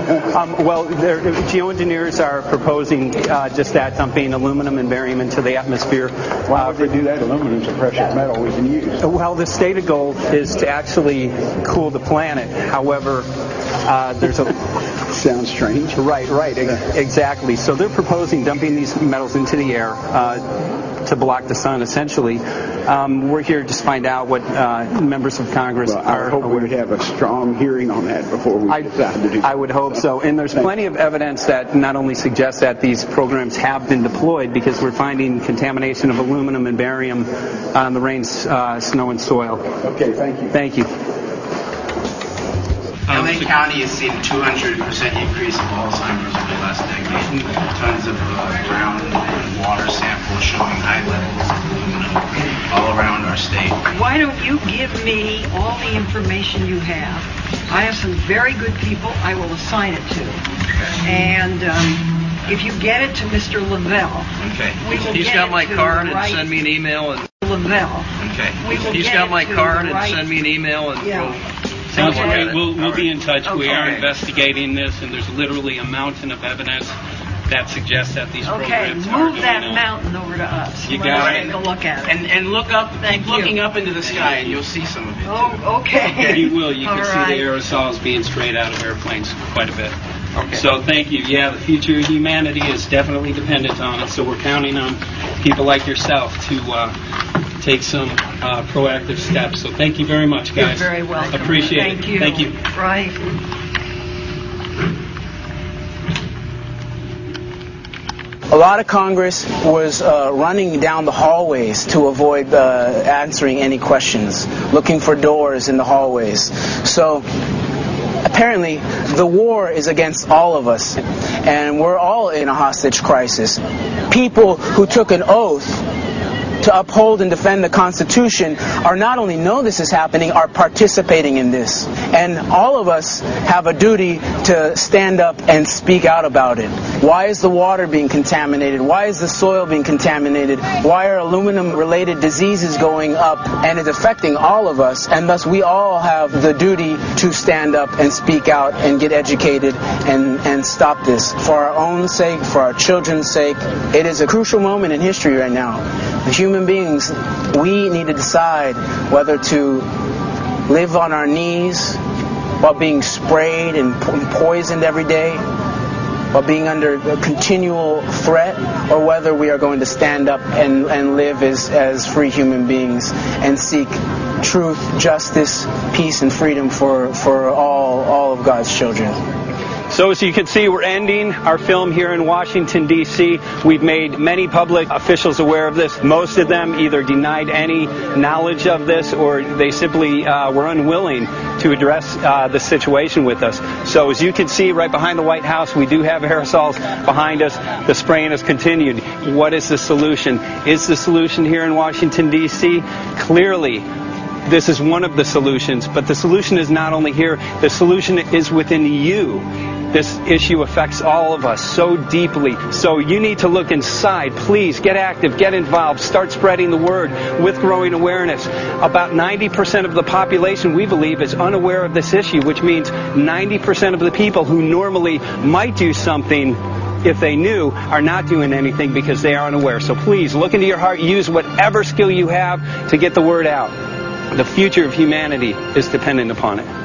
Well, geoengineers are proposing just that, dumping aluminum and barium into the atmosphere. Why would they do that? Aluminum is a precious metal we can use. Well, the stated goal is to actually cool the planet. However, there's a... Sounds strange. Right. Exactly. So they're proposing dumping these metals into the air to block the sun, essentially. We're here to find out what members of Congress are... I hope we'd have a strong hearing on that before we decide to do that. I would hope so. And there's plenty of evidence that not only suggests that these programs have been deployed, because we're finding contamination of aluminum and barium on the rain, snow, and soil. Okay, thank you. Thank you. LA County has seen a 200% increase of Alzheimer's over the last decade. Tons of ground and water samples showing high levels of aluminum all around our state. Why don't you give me all the information you have? I have some very good people I will assign it to. And if you get it to Mr. Lavelle, He's got my card and send me an email. And Lavelle. He's got my card and send me an email and Sounds great. We'll be in touch. We are investigating this, and there's literally a mountain of evidence that suggests that these programs are move that mountain over to us. You got it. Take a look at it. And look up, looking up into the sky, and you'll see some of it. Oh, okay. You will. You can see the aerosols being sprayed out of airplanes quite a bit. Okay. So thank you. Yeah, the future of humanity is definitely dependent on it. So we're counting on people like yourself to take some proactive steps. So thank you very much, guys. You're very welcome. Appreciate it. Thank you. Right. A lot of Congress was running down the hallways to avoid answering any questions, looking for doors in the hallways. So apparently the war is against all of us, and we're all in a hostage crisis. People who took an oath to uphold and defend the Constitution are not only know this is happening, are participating in this. And all of us have a duty to stand up and speak out about it. Why is the water being contaminated? Why is the soil being contaminated? Why are aluminum-related diseases going up? And it's affecting all of us, and thus we all have the duty to stand up and speak out and get educated and stop this. For our own sake, for our children's sake, it is a crucial moment in history right now. The human beings, we need to decide whether to live on our knees while being sprayed and poisoned every day, while being under a continual threat, or whether we are going to stand up and live as free human beings and seek truth, justice, peace, and freedom for all of God's children. So as you can see, we're ending our film here in Washington, D.C. We've made many public officials aware of this. Most of them either denied any knowledge of this, or they simply were unwilling to address the situation with us. So as you can see right behind the White House, we do have aerosols behind us. The spraying has continued. What is the solution? Is the solution here in Washington, D.C.? Clearly, this is one of the solutions, but the solution is not only here, the solution is within you. This issue affects all of us so deeply. So you need to look inside. Please get active, get involved, start spreading the word with growing awareness. About 90% of the population, we believe, is unaware of this issue, which means 90% of the people who normally might do something if they knew are not doing anything because they are unaware. So please look into your heart, use whatever skill you have to get the word out. The future of humanity is dependent upon it.